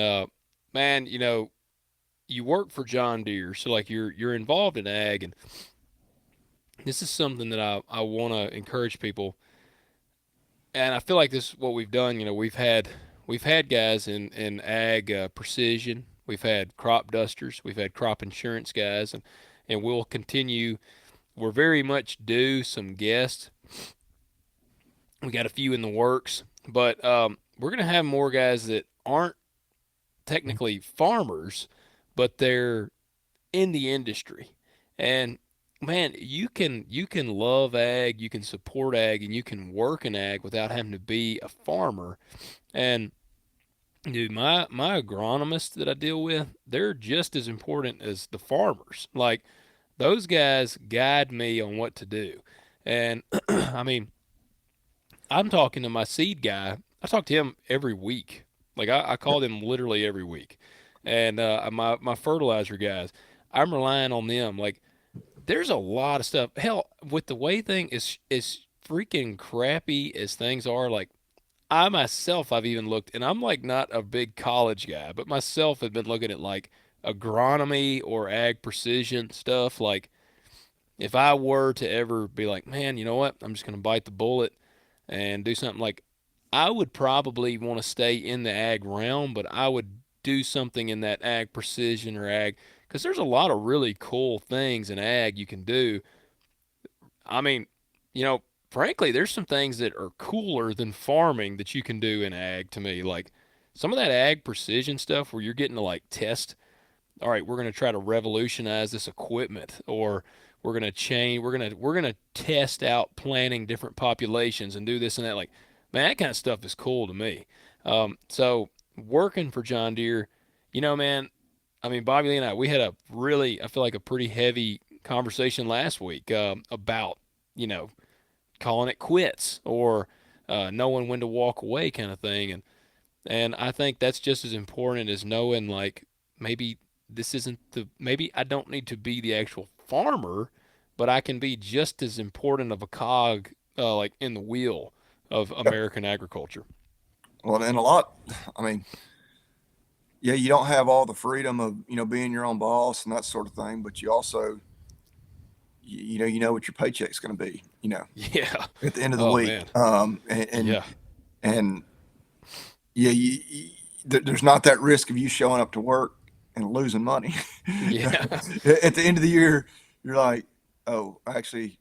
C: man, you work for John Deere, so like you're involved in ag, and this is something that I want to encourage people. And I feel like this is what we've done. We've had guys in ag precision. We've had crop dusters. We've had crop insurance guys, and we'll continue. We're very much due some guests. We got a few in the works, but we're gonna have more guys that aren't technically farmers, but they're in the industry. And man, you can love ag, you can support ag, and you can work in ag without having to be a farmer. And dude, my agronomists that I deal with, they're just as important as the farmers. Like those guys guide me on what to do. And I mean, I'm talking to my seed guy. I talk to him every week. Like I call him literally every week. And my fertilizer guys, I'm relying on them. Like there's a lot of stuff. Hell, with the way thing is freaking crappy as things are, like I myself I've even looked, and I'm like not a big college guy, but myself have been looking at like agronomy or ag precision stuff. Like if I were to ever be like, man, you know what? I'm just gonna bite the bullet and do something like I would probably want to stay in the ag realm, but I would do something in that ag precision or ag because there's a lot of really cool things in ag you can do. I mean, frankly, there's some things that are cooler than farming that you can do in ag to me. Like some of that ag precision stuff where you're getting to like test, all right, we're going to try to revolutionize this equipment, or we're going to change, we're going to test out planting different populations and do this and that. Like, man, that kind of stuff is cool to me. So working for John Deere, man, I mean, Bobby Lee and I, we had a really, I feel like a pretty heavy conversation last week about, you know, calling it quits or knowing when to walk away kind of thing. And I think that's just as important as knowing like maybe this isn't the maybe I don't need to be the actual farmer, but I can be just as important of a cog like in the wheel of
B: Yep.
C: American agriculture.
B: Well, and a lot. I mean, yeah, you don't have all the freedom of being your own boss and that sort of thing, but you also you know what your paycheck's going to be.
C: Yeah.
B: At the end of the
C: Oh
B: week,
C: man.
B: and
C: Yeah.
B: and yeah, there's not that risk of you showing up to work and losing money.
C: Yeah.
B: At the end of the year, you're like, oh, actually,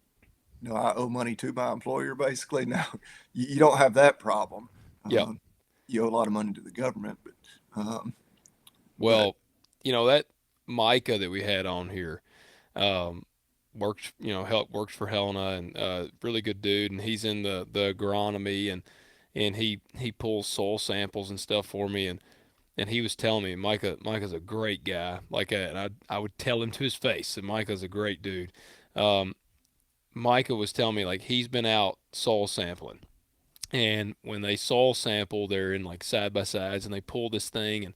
B: no, I owe money to my employer. Basically, now you don't have that problem.
C: Yeah.
B: Um, you owe a lot of money to the government, um, but
C: Well, that Micah that we had on here, um, works, help works for Helena and really good dude, and he's in the agronomy and he pulls soil samples and stuff for me, and he was telling me Micah's a great guy, like and I would tell him to his face that Micah's a great dude. Um, Micah was telling me like he's been out soil sampling, and when they soil sample, they're in like side by sides, and they pull this thing, and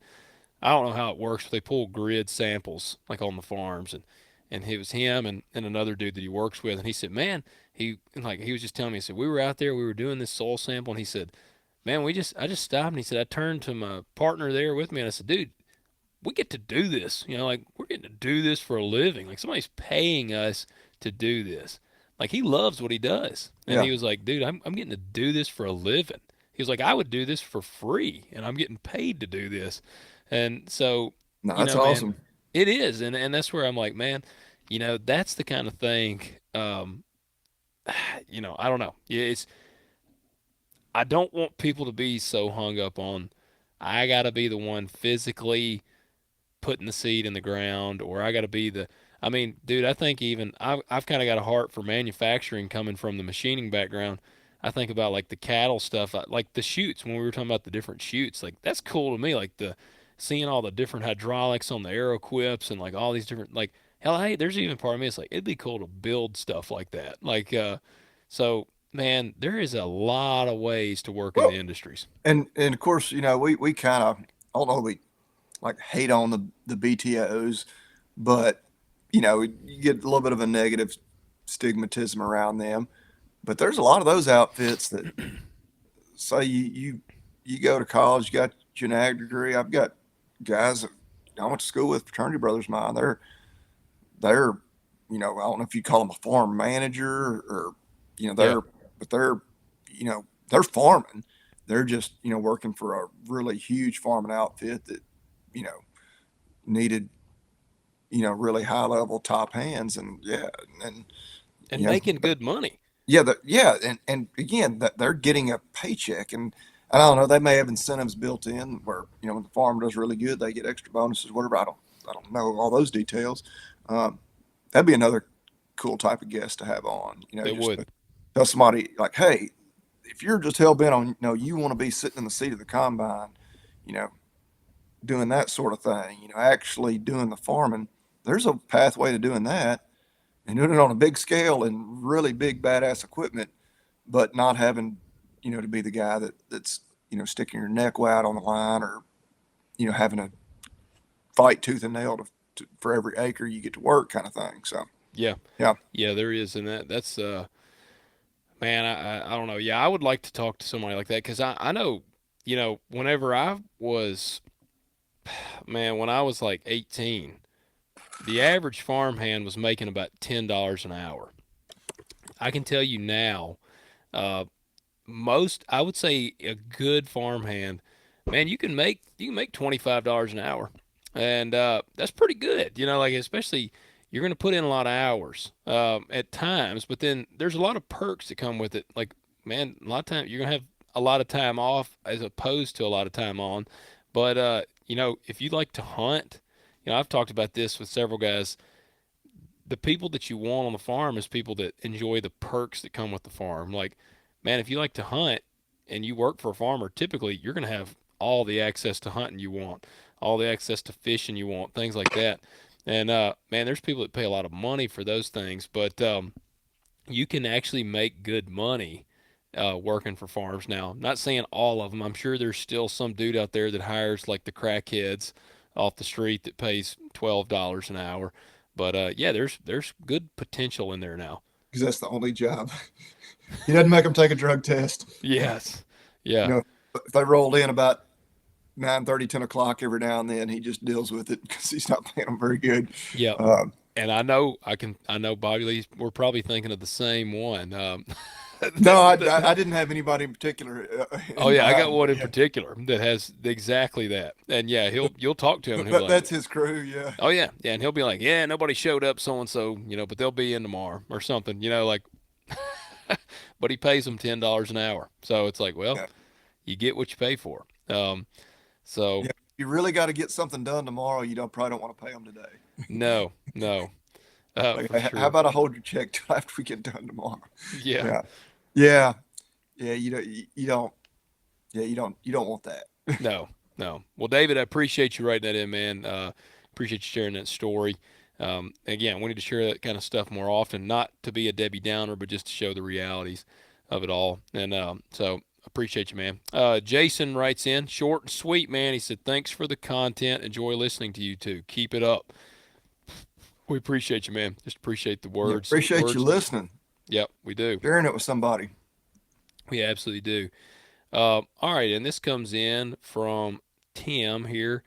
C: I don't know how it works, but they pull grid samples like on the farms, and it was him and another dude that he works with, and he said, man, he was just telling me, he said we were out there, we were doing this soil sample, and he said, man, I just stopped, and he said I turned to my partner there with me, and I said, dude, we get to do this. Like we're getting to do this for a living. Like somebody's paying us to do this. Like he loves what he does. And
B: Yeah.
C: he was like, dude, I'm getting to do this for a living. He was like, I would do this for free and I'm getting paid to do this. And so,
B: No, that's
C: man,
B: awesome.
C: it is. And that's where I'm like, man, that's the kind of thing, I don't know. Yeah, I don't want people to be so hung up on, I got to be the one physically putting the seed in the ground, or I got to be the. I mean, dude, I think even I've kind of got a heart for manufacturing coming from the machining background. I think about like the cattle stuff, like the chutes when we were talking about the different chutes. Like that's cool to me. Like the seeing all the different hydraulics on the arrow quips and like all these different like hell, hey, there's even part of me. It's like it'd be cool to build stuff like that. So man, there is a lot of ways to work in the
B: Well,
C: industries.
B: and of course, we kind of, I don't know, we like hate on the BTOs, but you get a little bit of a negative stigmatism around them. But there's a lot of those outfits that say you go to college, you got your ag degree. I've got guys that I went to school with, fraternity brothers of mine. They're I don't know if you call them a farm manager or
C: Yeah,
B: they're but they're farming. They're just working for a really huge farming outfit that you know needed really high level top hands, and and
C: and
B: you know
C: making good money.
B: and again that they're getting a paycheck, and I don't know, they may have incentives built in where when the farmer does really good they get extra bonuses, whatever. I don't know all those details. um, that'd be another cool type of guest to have on,
C: They
B: just
C: would.
B: to tell somebody like, hey, if you're just hell bent on you want to be sitting in the seat of the combine, you know doing that sort of thing, actually doing the farming, there's a pathway to doing that and doing it on a big scale and really big badass equipment, but not having, to be the guy that's, sticking your neck out on the line, or, having to fight tooth and nail for every acre you get to work, kind of thing. So,
C: Yeah,
B: yeah.
C: yeah, there is, and that's man, I don't know. Yeah, I would like to talk to somebody like that because I know, whenever I was, man, when I was like 18, the average farmhand was making about $10 an hour. I can tell you now, uh, most I would say a good farmhand, man, you can make $25 an hour, and that's pretty good. Like especially you're going to put in a lot of hours at times, but then there's a lot of perks that come with it. Like man, a lot of time you're going to have a lot of time off as opposed to a lot of time on. But if you like to hunt, I've talked about this with several guys. The people that you want on the farm is people that enjoy the perks that come with the farm. Like, man, if you like to hunt and you work for a farmer, typically you're going to have all the access to hunting you want, all the access to fishing you want, things like that. And man, there's people that pay a lot of money for those things, but you can actually make good money working for farms now. I'm not saying all of them. I'm sure there's still some dude out there that hires like the crackheads off the street that pays $12 an hour. But yeah, there's good potential in there now.
B: Because that's the only job. He doesn't make them take a drug test.
C: Yes. Yeah.
B: You know, if they rolled in about 9:30, 10 o'clock every now and then, he just deals with it because he's not paying them very good.
C: Yeah.
B: Um,
C: And I know Bobby Lee, we're probably thinking of the same one.
B: no, I didn't have anybody in particular
C: Oh
B: in
C: yeah, I got
B: mind,
C: one
B: but
C: in
B: yeah,
C: particular that has exactly that. And yeah, you'll talk to him and he'll be like,
B: that's his crew. Yeah,
C: "Oh yeah, yeah," and he'll be like, "Yeah, nobody showed up, so and so, but they'll be in tomorrow or something, like." But he pays them $10 an hour, so it's like, well,
B: yeah,
C: you get what you pay for. So
B: yeah. You really got to get something done tomorrow. You don't probably don't want to pay them today.
C: no, no,
B: Like,
C: for
B: hey, how
C: sure.
B: about I hold your check till after we get done tomorrow?
C: Yeah,
B: Yeah, yeah, yeah. You don't want that.
C: no, no. Well, David, I appreciate you writing that in, man. Appreciate you sharing that story. Again, we need to share that kind of stuff more often, not to be a Debbie Downer, but just to show the realities of it all. And so appreciate you, man. Jason writes in, short and sweet, man. He said, thanks for the content. Enjoy listening to you two. Keep it up. We appreciate you, man. Just appreciate the
B: Yeah,
C: words.
B: appreciate you listening,
C: Yep, we do.
B: sharing it with somebody.
C: We absolutely do. All right, and this comes in from Tim here.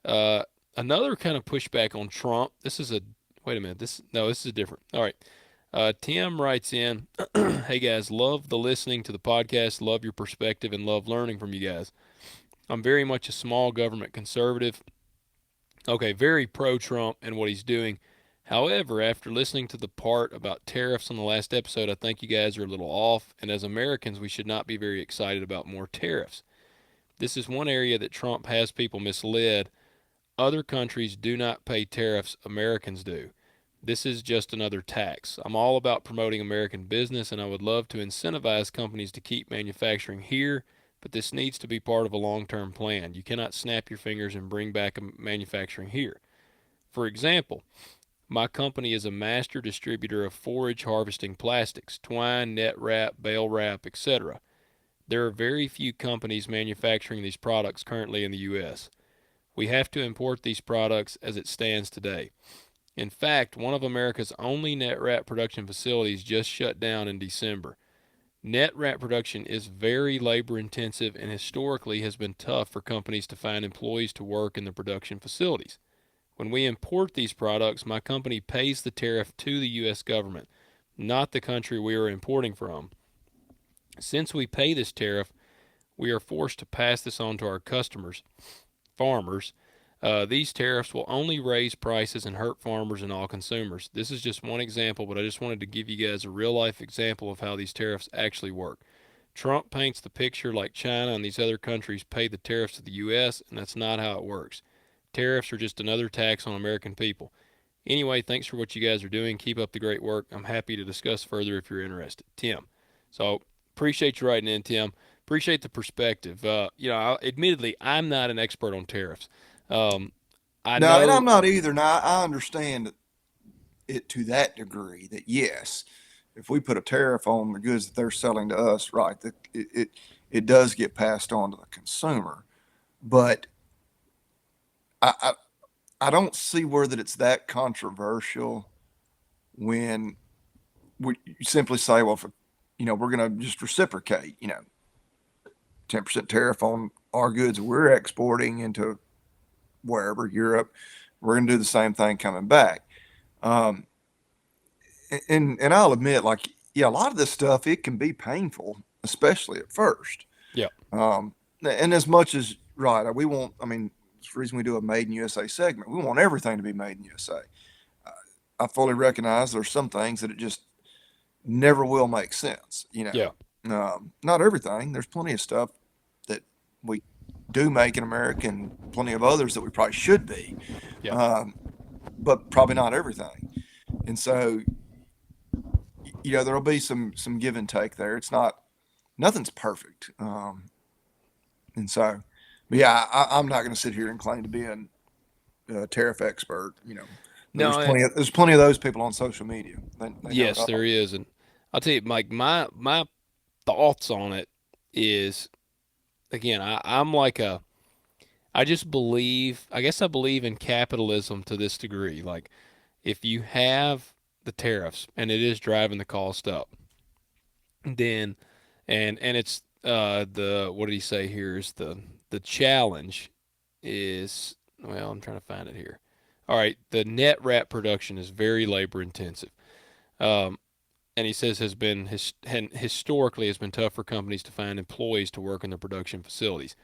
C: Another kind of pushback on Trump. This is a wait a minute. This is a different. All right. Tim writes in, "Hey guys, love the listening to the podcast. Love your perspective and love learning from you guys. I'm very much a small government conservative. Okay, very pro Trump and what he's doing. However, after listening to the part about tariffs on the last episode, I think you guys are a little off. And as Americans, we should not be very excited about more tariffs. This is one area that Trump has people misled. Other countries do not pay tariffs, Americans do. This is just another tax. I'm all about promoting American business, and I would love to incentivize companies to keep manufacturing here, but this needs to be part of a long-term plan. You cannot snap your fingers and bring back manufacturing here. For example, my company is a master distributor of forage harvesting plastics, twine, net wrap, bale wrap, etc. There are very few companies manufacturing these products currently in the U.S. We have to import these products as it stands today. In fact, one of America's only net wrap production facilities just shut down in December. Net wrap production is very labor intensive and historically has been tough for companies to find employees to work in the production facilities. When we import these products, my company pays the tariff to the U.S. government, not the country we are importing from. Since we pay this tariff, we are forced to pass this on to our customers, farmers. These tariffs will only raise prices and hurt farmers and all consumers. This is just one example, but I just wanted to give you guys a real life example of how these tariffs actually work. Trump paints the picture like China and these other countries pay the tariffs to the U.S., and that's not how it works. Tariffs are just another tax on American people. Anyway, thanks for what you guys are doing. Keep up the great work. I'm happy to discuss further if you're interested. Tim. So appreciate you writing in, Tim. Appreciate the perspective. Admittedly, I'm not an expert on tariffs. I
B: No, and
C: know.
B: I'm not either. Now, I understand it to that degree that yes, if we put a tariff on the goods that they're selling to us, right, that it does get passed on to the consumer. But I I don't see where that it's that controversial when we simply say, well, if, we're going to just reciprocate, 10% tariff on our goods we're exporting into wherever, Europe, we're going to do the same thing coming back. Um, and I'll admit, like, yeah, a lot of this stuff, it can be painful, especially at first.
C: Yeah.
B: And as much as, right, we want, I mean, it's the reason we do a Made in USA segment. We want everything to be made in USA. I fully recognize there's some things that it just never will make sense.
C: Yeah.
B: Not everything. There's plenty of stuff that we do make in America, and plenty of others that we probably should be.
C: Yeah.
B: But probably not everything. And so, there'll be some give and take there. It's not, nothing's perfect. And so, but yeah, I'm not going to sit here and claim to be a tariff expert. There's plenty of those people on social media. They
C: Yes, there is, and I'll tell you, Mike, my thoughts on it is, again, I'm like I just believe, I guess I believe in capitalism to this degree. Like, if you have the tariffs and it is driving the cost up, then, and it's the what did he say here is the challenge is, well, I'm trying to find it here. All right, the net wrap production is very labor intensive. Um, and he says historically has been tough for companies to find employees to work in the production facilities.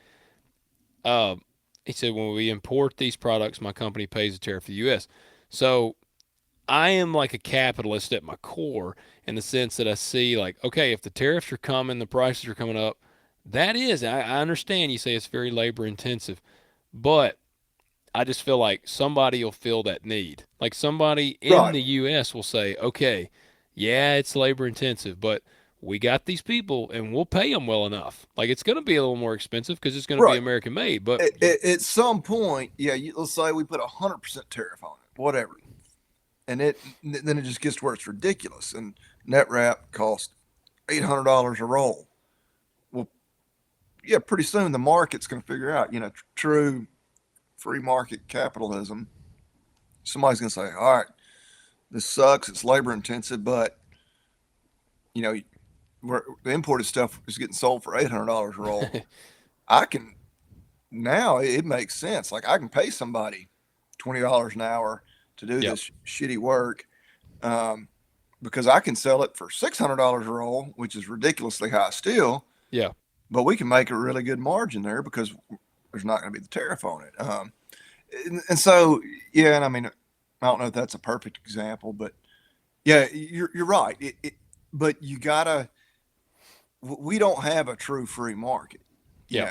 C: Um, he said when we import these products, my company pays a tariff to the U.S. So I am like a capitalist at my core in the sense that I see like, okay, if the tariffs are coming, the prices are coming up. I understand you say it's very labor intensive, but I just feel like somebody will feel that need. Like somebody in the U.S. will say, okay, yeah, it's labor intensive, but we got these people and we'll pay them well enough. Like it's going to be a little more expensive because it's going to be American made. But
B: at some point, yeah, let's say we put 100% tariff on it, whatever. then it just gets to where it's ridiculous. And net wrap costs $800 a roll. Well, yeah, pretty soon the market's going to figure out, true free market capitalism. Somebody's going to say, all right, this sucks. It's labor intensive, but you know, the imported stuff is getting sold for $800 a roll. I can now it makes sense. Like I can pay somebody $20 an hour to do
C: Yep.
B: this shitty work, because I can sell it for $600 a roll, which is ridiculously high still.
C: Yeah.
B: But we can make a really good margin there because there's not going to be the tariff on it. And so, yeah, and I mean, I don't know if that's a perfect example, but yeah, you're right. But we don't have a true free market. You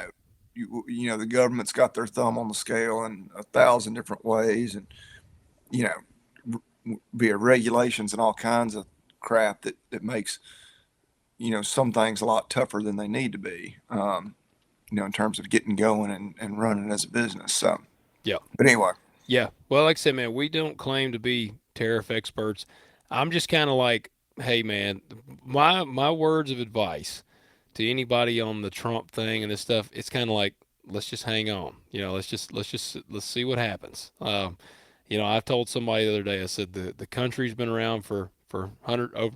C: Yeah.
B: know, the government's got their thumb on the scale in 1,000 different ways, and you know, via regulations and all kinds of crap that makes some things a lot tougher than they need to be. In terms of getting going and running as a business. So,
C: Yeah.
B: but anyway,
C: Yeah. Well, like I said, man, we don't claim to be tariff experts. I'm just kind of like, hey, man, my words of advice to anybody on the Trump thing and this stuff, it's kind of like, let's just hang on. Let's see what happens. I've told somebody the other day, I said the country's been around for a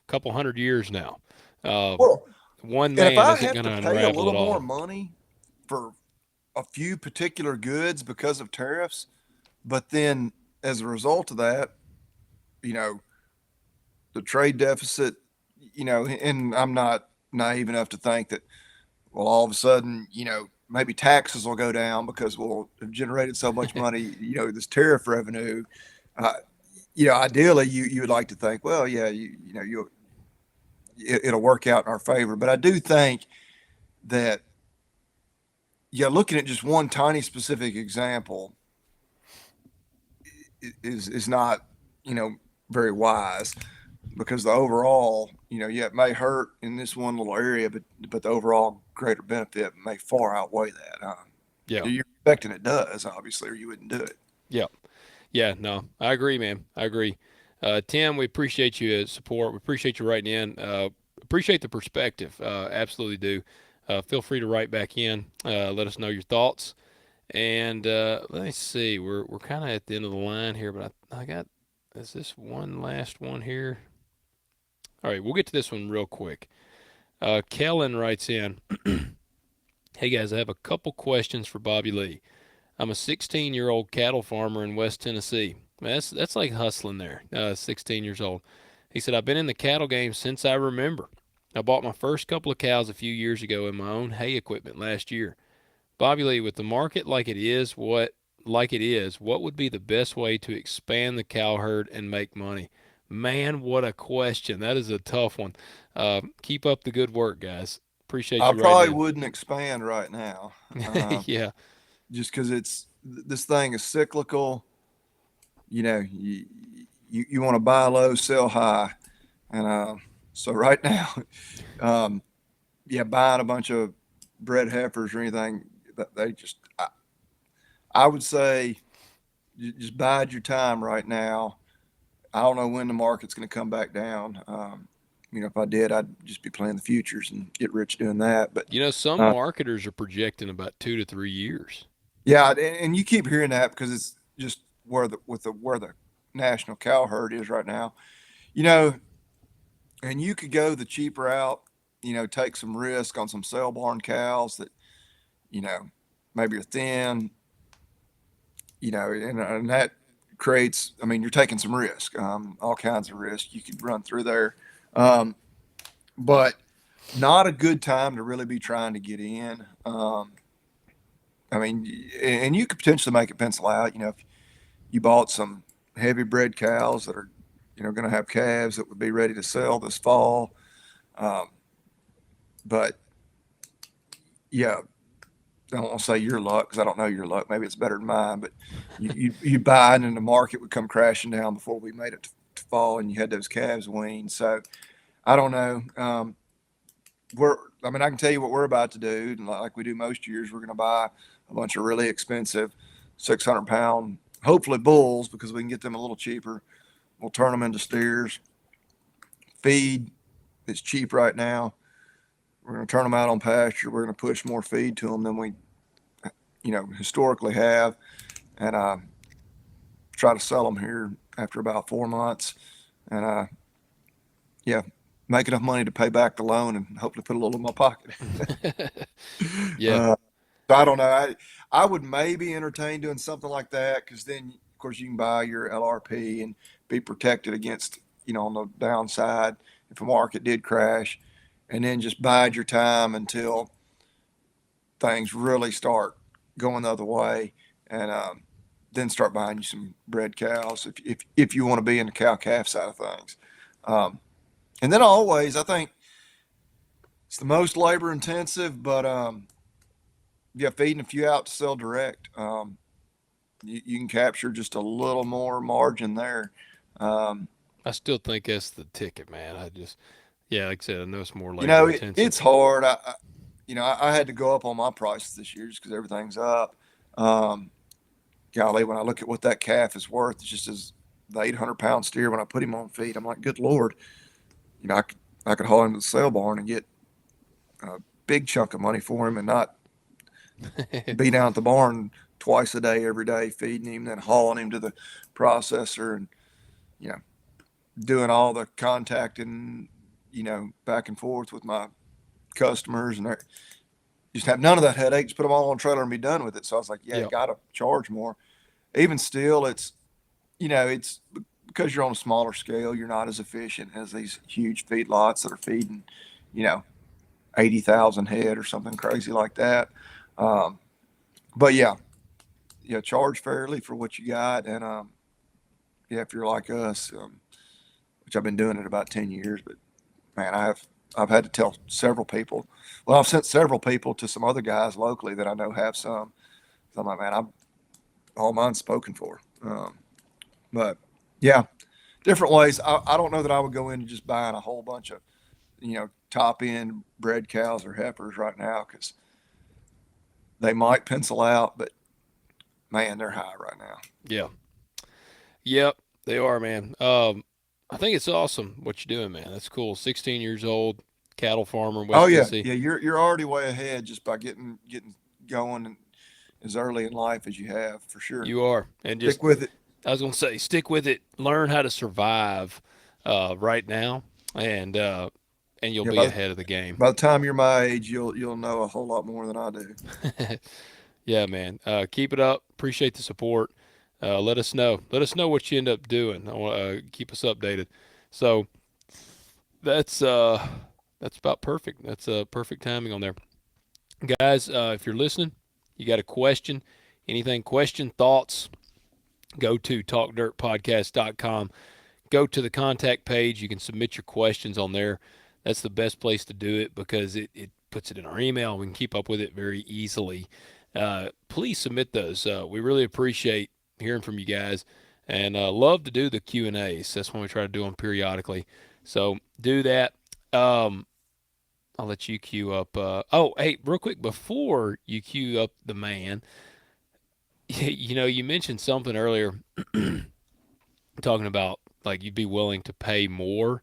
C: couple hundred years now. Uh,
B: well,
C: one
B: and if
C: man
B: I
C: isn't
B: have
C: going
B: to
C: to
B: pay a
C: unravel
B: little
C: it
B: more
C: all.
B: money for a few particular goods because of tariffs, but then as a result of that, you know, the trade deficit, and I'm not naive enough to think that, well, all of a sudden, maybe taxes will go down because we'll have generated so much money, this tariff revenue. Uh, ideally, you would like to think, well, yeah, it'll work out in our favor. But I do think that, yeah, looking at just one tiny specific example is not, very wise, because the overall, yeah, it may hurt in this one little area, but the overall greater benefit may far outweigh that.
C: Yeah.
B: You're expecting it does, obviously, or you wouldn't do it.
C: Yeah. Yeah, no, I agree, man. I agree. Tim, we appreciate you support. We appreciate you writing in. Appreciate the perspective. Absolutely do. Feel free to write back in. Let us know your thoughts. And let me see. We're kind of at the end of the line here, but I got is this one last one here? All right, we'll get to this one real quick. Kellen writes in, "Hey guys, I have a couple questions for Bobby Lee. I'm a 16-year-old cattle farmer in West Tennessee. Man, that's like hustling there. 16 years old. He said, I've been in the cattle game since I remember. I bought my first couple of cows a few years ago in my own hay equipment last year. Bobby Lee, with the market what would be the best way to expand the cow herd and make money? Man, what a question. That is a tough one. Keep up the good work, guys. Appreciate
B: I
C: you writing
B: probably
C: in.
B: wouldn't expand right now,
C: Yeah,
B: just because this thing is cyclical. You want to buy low, sell high, and so right now, um, yeah, buying a bunch of bred heifers or anything, that they just, I would say, just bide your time right now. I don't know when the market's going to come back down. If I did, I'd just be playing the futures and get rich doing that. But
C: some
B: uh,
C: marketers are projecting about 2 to 3 years.
B: yeah, and you keep hearing that because it's just where the national cow herd is right now. You know, and you could go the cheap route. Take some risk on some sale barn cows that you know maybe are thin. And that creates. I mean, you're taking some risk, all kinds of risk you could run through there, um, but not a good time to really be trying to get in. I mean, and you could potentially make it pencil out. If you bought some heavy bred cows that are, going to have calves that would be ready to sell this fall. Um, but yeah, I don't want to say your luck because I don't know your luck. Maybe it's better than mine. But you buy it and the market would come crashing down before we made it to fall, and you had those calves weaned. So I don't know. I can tell you what we're about to do, and like we do most years, we're going to buy a bunch of really expensive 600-pound, hopefully bulls, because we can get them a little cheaper. we'll turn them into steers. Feed is cheap right now. We're going to turn them out on pasture. We're going to push more feed to them than we, historically have, and try to sell them here after about 4 months, and yeah, make enough money to pay back the loan and hopefully put a little in my pocket.
C: Yeah.
B: So I don't know. I would maybe entertain doing something like that, because then, of course, you can buy your LRP and be protected against, on the downside if a market did crash, and then just bide your time until things really start going the other way, and then start buying you some bred cows if you want to be in the cow calf side of things. And then I think it's the most labor intensive, but yeah, feeding a few out to sell direct, you can capture just a little more margin there.
C: I still think that's the ticket, man. Yeah, like I said, I know it's more labor intensive.
B: It's hard. I had to go up on my prices this year just because everything's up. Golly, when I look at what that calf is worth, it's just as the 800-pound steer when I put him on feed, I'm like, good Lord, I could haul him to the sale barn and get a big chunk of money for him and not be down at the barn twice a day, every day, feeding him, then hauling him to the processor and, doing all the contacting, back and forth with my customers, and just have none of that headache. Just put them all on a trailer and be done with it. So I was like, yeah,
C: Yep.
B: you got to charge more. Even still, it's because you're on a smaller scale, you're not as efficient as these huge feedlots that are feeding, 80,000 head or something crazy like that. But yeah, charge fairly for what you got. And yeah, if you're like us, which I've been doing it about 10 years, but man, I've had to tell several people. Well, I've sent several people to some other guys locally that I know have some. So I'm like, man, all mine's spoken for. But yeah, different ways. I don't know that I would go into just buying a whole bunch of, top end bred cows or heifers right now, because they might pencil out, but man, they're high right now.
C: Yeah. Yep, they are, man. I think it's awesome what you're doing, man. That's cool. 16 years old, cattle farmer in West
B: Oh yeah,
C: Tennessee.
B: yeah. You're already way ahead just by getting going and as early in life as you have, for sure.
C: You are, and just
B: Stick with it.
C: I was gonna say, stick with it. Learn how to survive right now, and you'll
B: Yeah,
C: be ahead of the game.
B: by the time you're my age, you'll know a whole lot more than I do.
C: Yeah, man. Keep it up. Appreciate the support. Let us know. Let us know what you end up doing. I want keep us updated. So that's about perfect. That's perfect timing on there, guys. If you're listening, you got a question, anything, thoughts, go to talkdirtpodcast.com. Go to the contact page. You can submit your questions on there. That's the best place to do it because it puts it in our email. We can keep up with it very easily. Please submit those. We really appreciate hearing from you guys, and love to do the Q&As. That's when we try to do them periodically. So do that. I'll let you queue up. Hey, real quick, before you queue up the man, you mentioned something earlier talking about like you'd be willing to pay more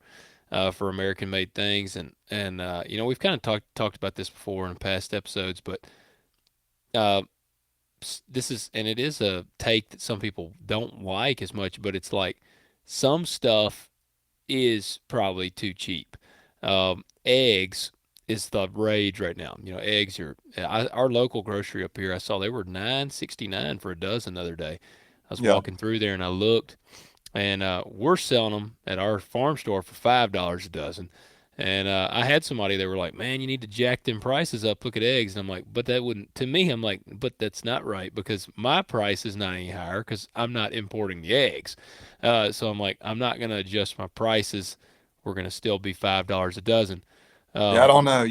C: for American-made things, and we've kind of talked about this before in past episodes, but uh, it is a take that some people don't like as much, but it's like some stuff is probably too cheap. Eggs is the rage right now. Eggs are our local grocery up here. I saw they were $9.69 for a dozen the other day. I was
B: Yeah.
C: walking through there and I looked, and we're selling them at our farm store for $5 a dozen. And I had somebody, they were like, man, you need to jack them prices up. Look at eggs. And I'm like, but that wouldn't, to me, I'm like, but that's not right because my price is not any higher because I'm not importing the eggs. So I'm like, I'm not going to adjust my prices. We're going to still be $5 a dozen.
B: Yeah, I don't know.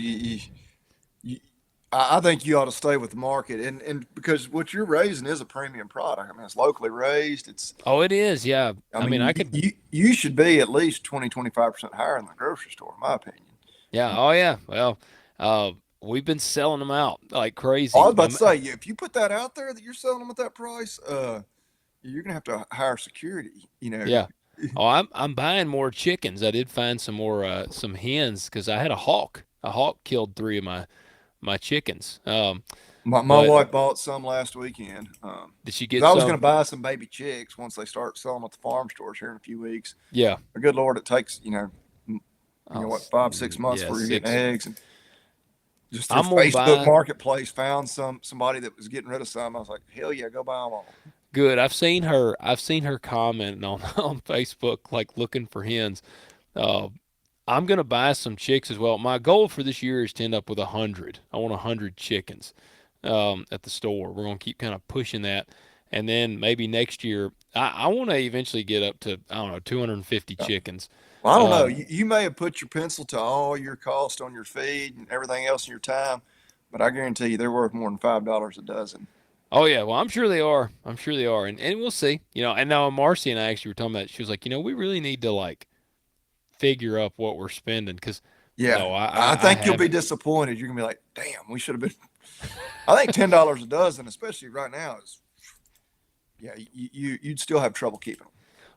B: I think you ought to stay with the market, and because what you're raising is a premium product. I mean, it's locally raised.
C: Oh, it is. Yeah.
B: I
C: mean,
B: mean,
C: I could,
B: you should be at least 20-25% higher in the grocery store, in my opinion.
C: yeah. Oh, yeah. Well, we've been selling them out like crazy.
B: I was about to say, if you put that out there that you're selling them at that price, you're gonna have to hire security.
C: Yeah. Oh, I'm buying more chickens. I did find some more some hens because I had a hawk. A hawk killed three of my chickens.
B: My
C: But
B: wife bought some last weekend.
C: did she
B: 'Cause
C: get
B: I was going
C: some?
B: to buy some baby chicks once they start selling at the farm stores here in a few weeks.
C: Yeah.
B: But good Lord, it takes,
C: Oh,
B: what, 5, 6 months
C: yeah,
B: before you're getting
C: 6.
B: eggs. And just through
C: I'm gonna
B: Facebook
C: buy.
B: Marketplace, found somebody that was getting rid of some. I was like, hell yeah, go buy them all.
C: Good. I've seen her commenting on on Facebook like looking for hens. Uh, I'm gonna buy some chicks as well. My goal for this year is to end up with 100. I want 100 chickens at the store. We're gonna keep kind of pushing that, and then maybe next year I want to eventually get up to I don't know 250
B: Yeah.
C: chickens.
B: Well, I don't know.
C: Um,
B: You may have put your pencil to all your cost on your feed and everything else in your time, but I guarantee you they're worth more than $5 a dozen.
C: oh yeah, well I'm sure they are. I'm sure they are, and we'll see. And now Marcy and I actually were talking about. She was like, we really need to like figure up what we're spending because
B: Yeah,
C: no, I,
B: I
C: I I
B: think you'll be
C: haven't.
B: disappointed. You're gonna be like, damn, we should have been. I think $10 a dozen, especially right now, is yeah. You'd still have trouble keeping them.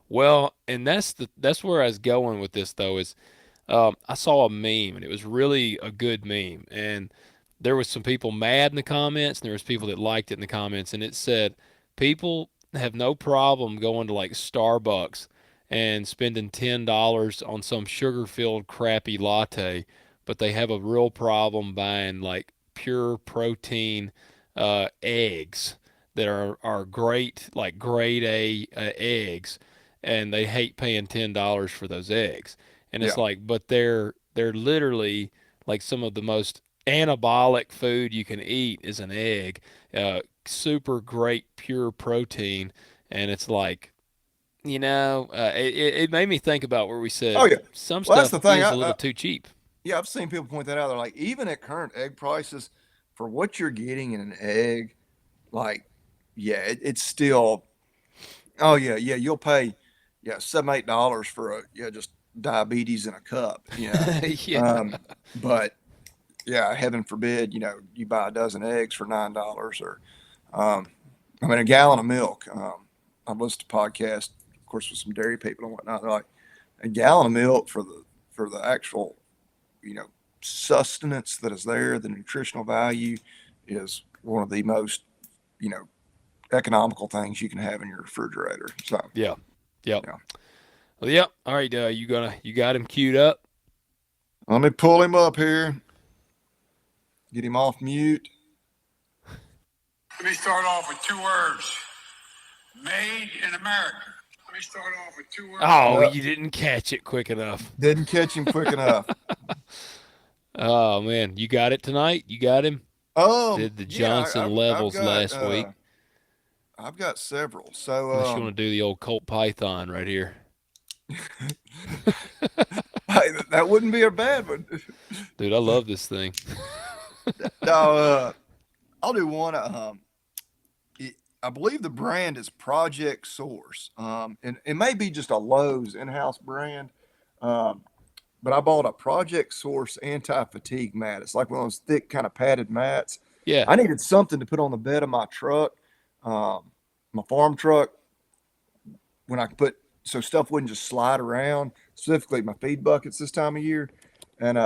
C: Well, and that's where I was going with this though is I saw a meme and it was really a good meme and there was some people mad in the comments and there was people that liked it in the comments and it said people have no problem going to like Starbucks and spending $10 on some sugar-filled crappy latte, but they have a real problem buying like pure protein eggs that are great like grade A eggs and they hate paying $10 for those eggs. And it's
B: Yeah,
C: like, but they're literally like some of the most anabolic food you can eat is an egg, super great pure protein, and it's like, it made me think about where we
B: oh
C: said
B: yeah.
C: some
B: Well, that's
C: stuff
B: the thing.
C: is a little too cheap.
B: Yeah, I've seen people point that out. They're like, even at current egg prices, for what you're getting in an egg, like, yeah, it's still. Oh yeah, you'll pay, yeah, $7, $8 for just diabetes in a cup.
C: Yeah,
B: But yeah, heaven forbid, you buy a dozen eggs for $9 or, um, I mean, a gallon of milk. I've listened to podcasts, of course, with some dairy people and whatnot. They're like, a gallon of milk for the actual, you know, sustenance that is there, the nutritional value is one of the most, you know, economical things you can have in your refrigerator. So,
C: yeah, yep.
B: yeah.
C: Well, yep. All right, you got him queued up.
B: Let me pull him up here, get him off mute.
D: Let me start off with 2 words. Made in America. Let me start off with 2 words.
C: Oh,
B: Uh,
C: you didn't catch it quick enough.
B: didn't catch him quick enough.
C: Oh man, you got it tonight. You got him. Did the
B: Yeah,
C: Johnson
B: I've
C: levels
B: got
C: last week.
B: I've got several. So,
C: Unless you want to do the old Colt Python right here.
B: hey, that wouldn't be a bad one.
C: Dude, I love this thing.
B: No, I'll do one. I believe the brand is Project Source. And it may be just a Lowe's in-house brand. Um, but I bought a Project Source anti-fatigue mat. It's like one of those thick, kind of padded mats.
C: Yeah.
B: I needed something to put on the bed of my truck, my farm truck, when I could put so stuff wouldn't just slide around, specifically my feed buckets this time of year. And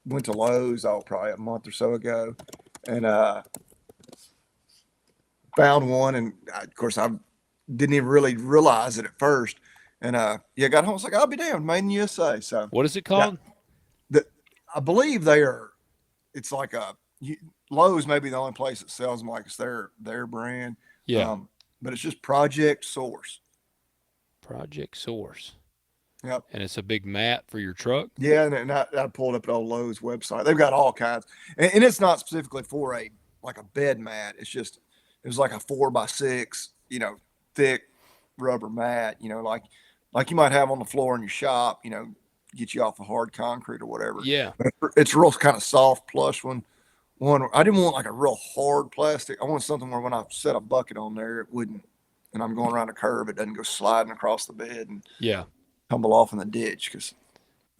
B: went to Lowe's, probably a month or so ago, and found one. And of course, I didn't even really realize it at first. And yeah, got home. I was like, I'll be damned, made in the USA. So
C: What is it
B: yeah,
C: called?
B: I believe they are. It's like Lowe's may be the only place that sells them like it's their brand.
C: Yeah.
B: But it's just Project Source.
C: Project Source.
B: Yep.
C: And it's a big mat for your truck.
B: Yeah, and I pulled up an old Lowe's website. They've got all kinds, and it's not specifically for like a bed mat. It was like a 4x6, thick rubber mat. Like you might have on the floor in your shop. Get you off of hard concrete or whatever.
C: Yeah.
B: But it's a real kind of soft plush one. I didn't want like a real hard plastic. I wanted something where when I set a bucket on there, it wouldn't. And I'm going around a curve, it doesn't go sliding across the bed and
C: Yeah.
B: tumble off in the ditch. Because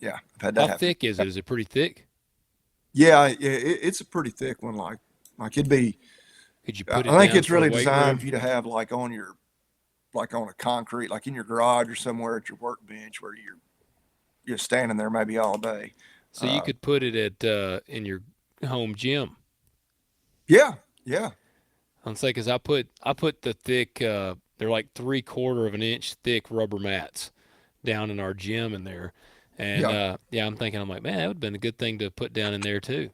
B: yeah, I've had that
C: How
B: happen.
C: thick is it? Is it pretty thick?
B: Yeah, it's a pretty thick one. Like it'd be.
C: Could you
B: I
C: put it
B: think
C: down
B: it's
C: for
B: really
C: weight
B: designed
C: room?
B: for you to have like on your like on a concrete, like in your garage or somewhere at your workbench where you're standing there maybe all day.
C: So you could put it at in your home gym.
B: Yeah, yeah,
C: I'm saying because I put the thick they're like 3/4 of an inch thick rubber mats down in our gym in there, and
B: yeah.
C: yeah, I'm thinking I'm like, man, that would have been a good thing to put down in there too.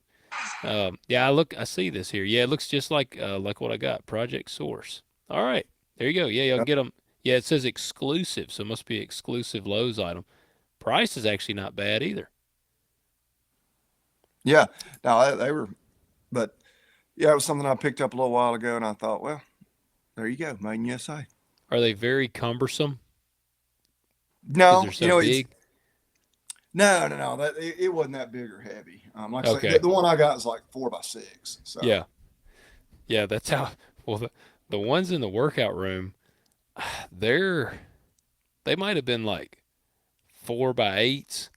C: Yeah, I see this here. Yeah, it looks just like what I got, Project Source. All right, there you go. Yeah, you'll
B: Yeah.
C: get them. Yeah, it says exclusive, so it must be exclusive Lowe's item. Price is actually not bad either.
B: Yeah. No, they were, but yeah, it was something I picked up a little while ago, and I thought, well, there you go, made in USA.
C: Are they very cumbersome because
B: No,
C: they're so
B: it's
C: big?
B: no. That it wasn't that big or heavy. Like I said,
C: Okay.
B: the one I got is like 4x6. So
C: Yeah. Yeah, that's how. Well, the ones in the workout room, they're they might have been like 4x8s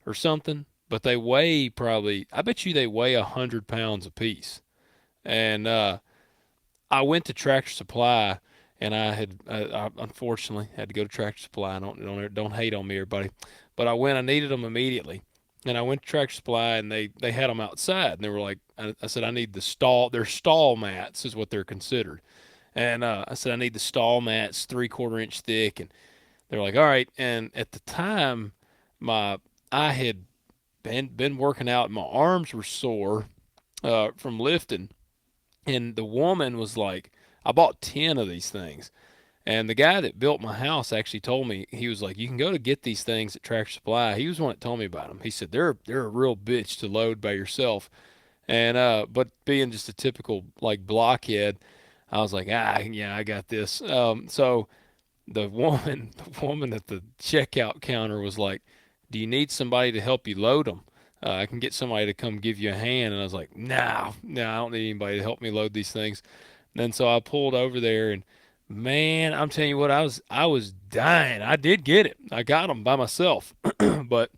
C: or something, but they weigh probably. I bet you they weigh 100 pounds apiece. And I went to Tractor Supply, and I unfortunately had to go to Tractor Supply. Don't hate on me, everybody, but I went. I needed them immediately, and I went to Tractor Supply, and they had them outside, and they were like, I said I need the stall. They're stall mats is what they're considered, and I said I need the stall mats 3/4 inch thick, and they're like, all right. And at the time, my I had been working out, and my arms were sore from lifting. And the woman was like, I bought 10 of these things. And the guy that built my house actually told me, he was like, you can go to get these things at Tractor Supply. He was the one that told me about them. He said, they're a real bitch to load by yourself. And, but being just a typical like blockhead, I was like, yeah, I got this. So the woman at the checkout counter was like, do you need somebody to help you load them? I can get somebody to come give you a hand. And I was like, no, I don't need anybody to help me load these things. And then so I pulled over there, and man, I'm telling you what, I was dying. I did get it. I got them by myself, but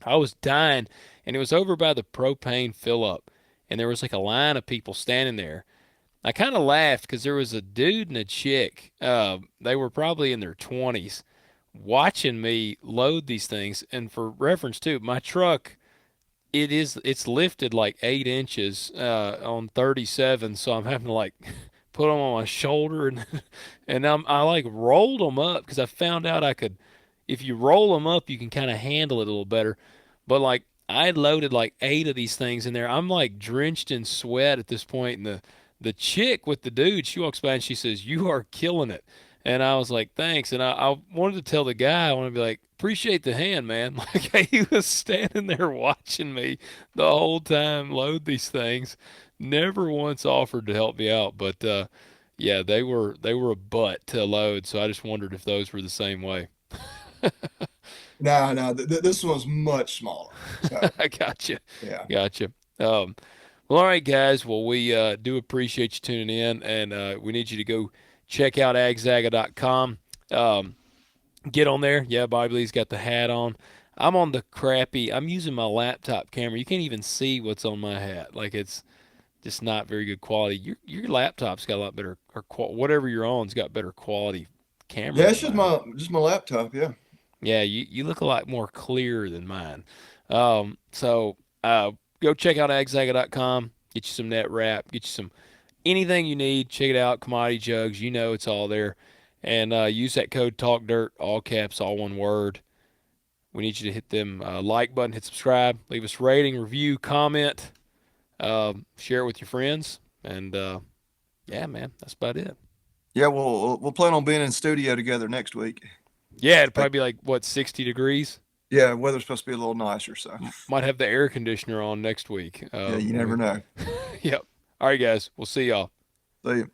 C: I was dying, and it was over by the propane fill up, and there was like a line of people standing there. I kind of laughed because there was a dude and a chick. They were probably in their 20s watching me load these things. And for reference too, my truck, it's lifted like 8 inches on 37, so I'm having to like put them on my shoulder, and and I like rolled them up because I found out I could, if you roll them up, you can kind of handle it a little better. But like I loaded like 8 of these things in there. I'm like drenched in sweat at this point, and the chick with the dude, she walks by and she says, "You are killing it." And I was like, thanks. And I wanted to tell the guy, I want to be like, appreciate the hand, man. Like he was standing there watching me the whole time load these things. Never once offered to help me out. But yeah, they were a butt to load. So I just wondered if those were the same way.
B: no, this one's much smaller. So
C: I gotcha.
B: yeah,
C: Gotcha. Um, well, all right, guys. Well, we do appreciate you tuning in, and we need you to go check out agzaga.com. Get on there. Yeah, Bobby Lee's got the hat on. I'm on the crappy. I'm using my laptop camera. You can't even see what's on my hat. Like it's just not very good quality. Your laptop's got a lot better, or whatever you're on's got better quality camera
B: yeah.
C: than
B: It's just
C: mine.
B: my laptop. Yeah,
C: Yeah, you look a lot more clear than mine. So go check out agzaga.com. Get you some net wrap. Get you some anything you need. Check it out. Commodity jugs. You know it's all there. And use that code Talk Dirt, all caps, all one word. We need you to hit them like button, hit subscribe, leave us rating, review, comment, share it with your friends, and yeah, man, that's about it.
B: yeah. We'll plan on being in studio together next week.
C: Yeah, it'd
B: Like,
C: probably be like what 60 degrees.
B: yeah, weather's supposed to be a little nicer, so
C: Might have the air conditioner on next week.
B: yeah, you never know.
C: Yep. All right, guys. We'll see y'all.
B: See you.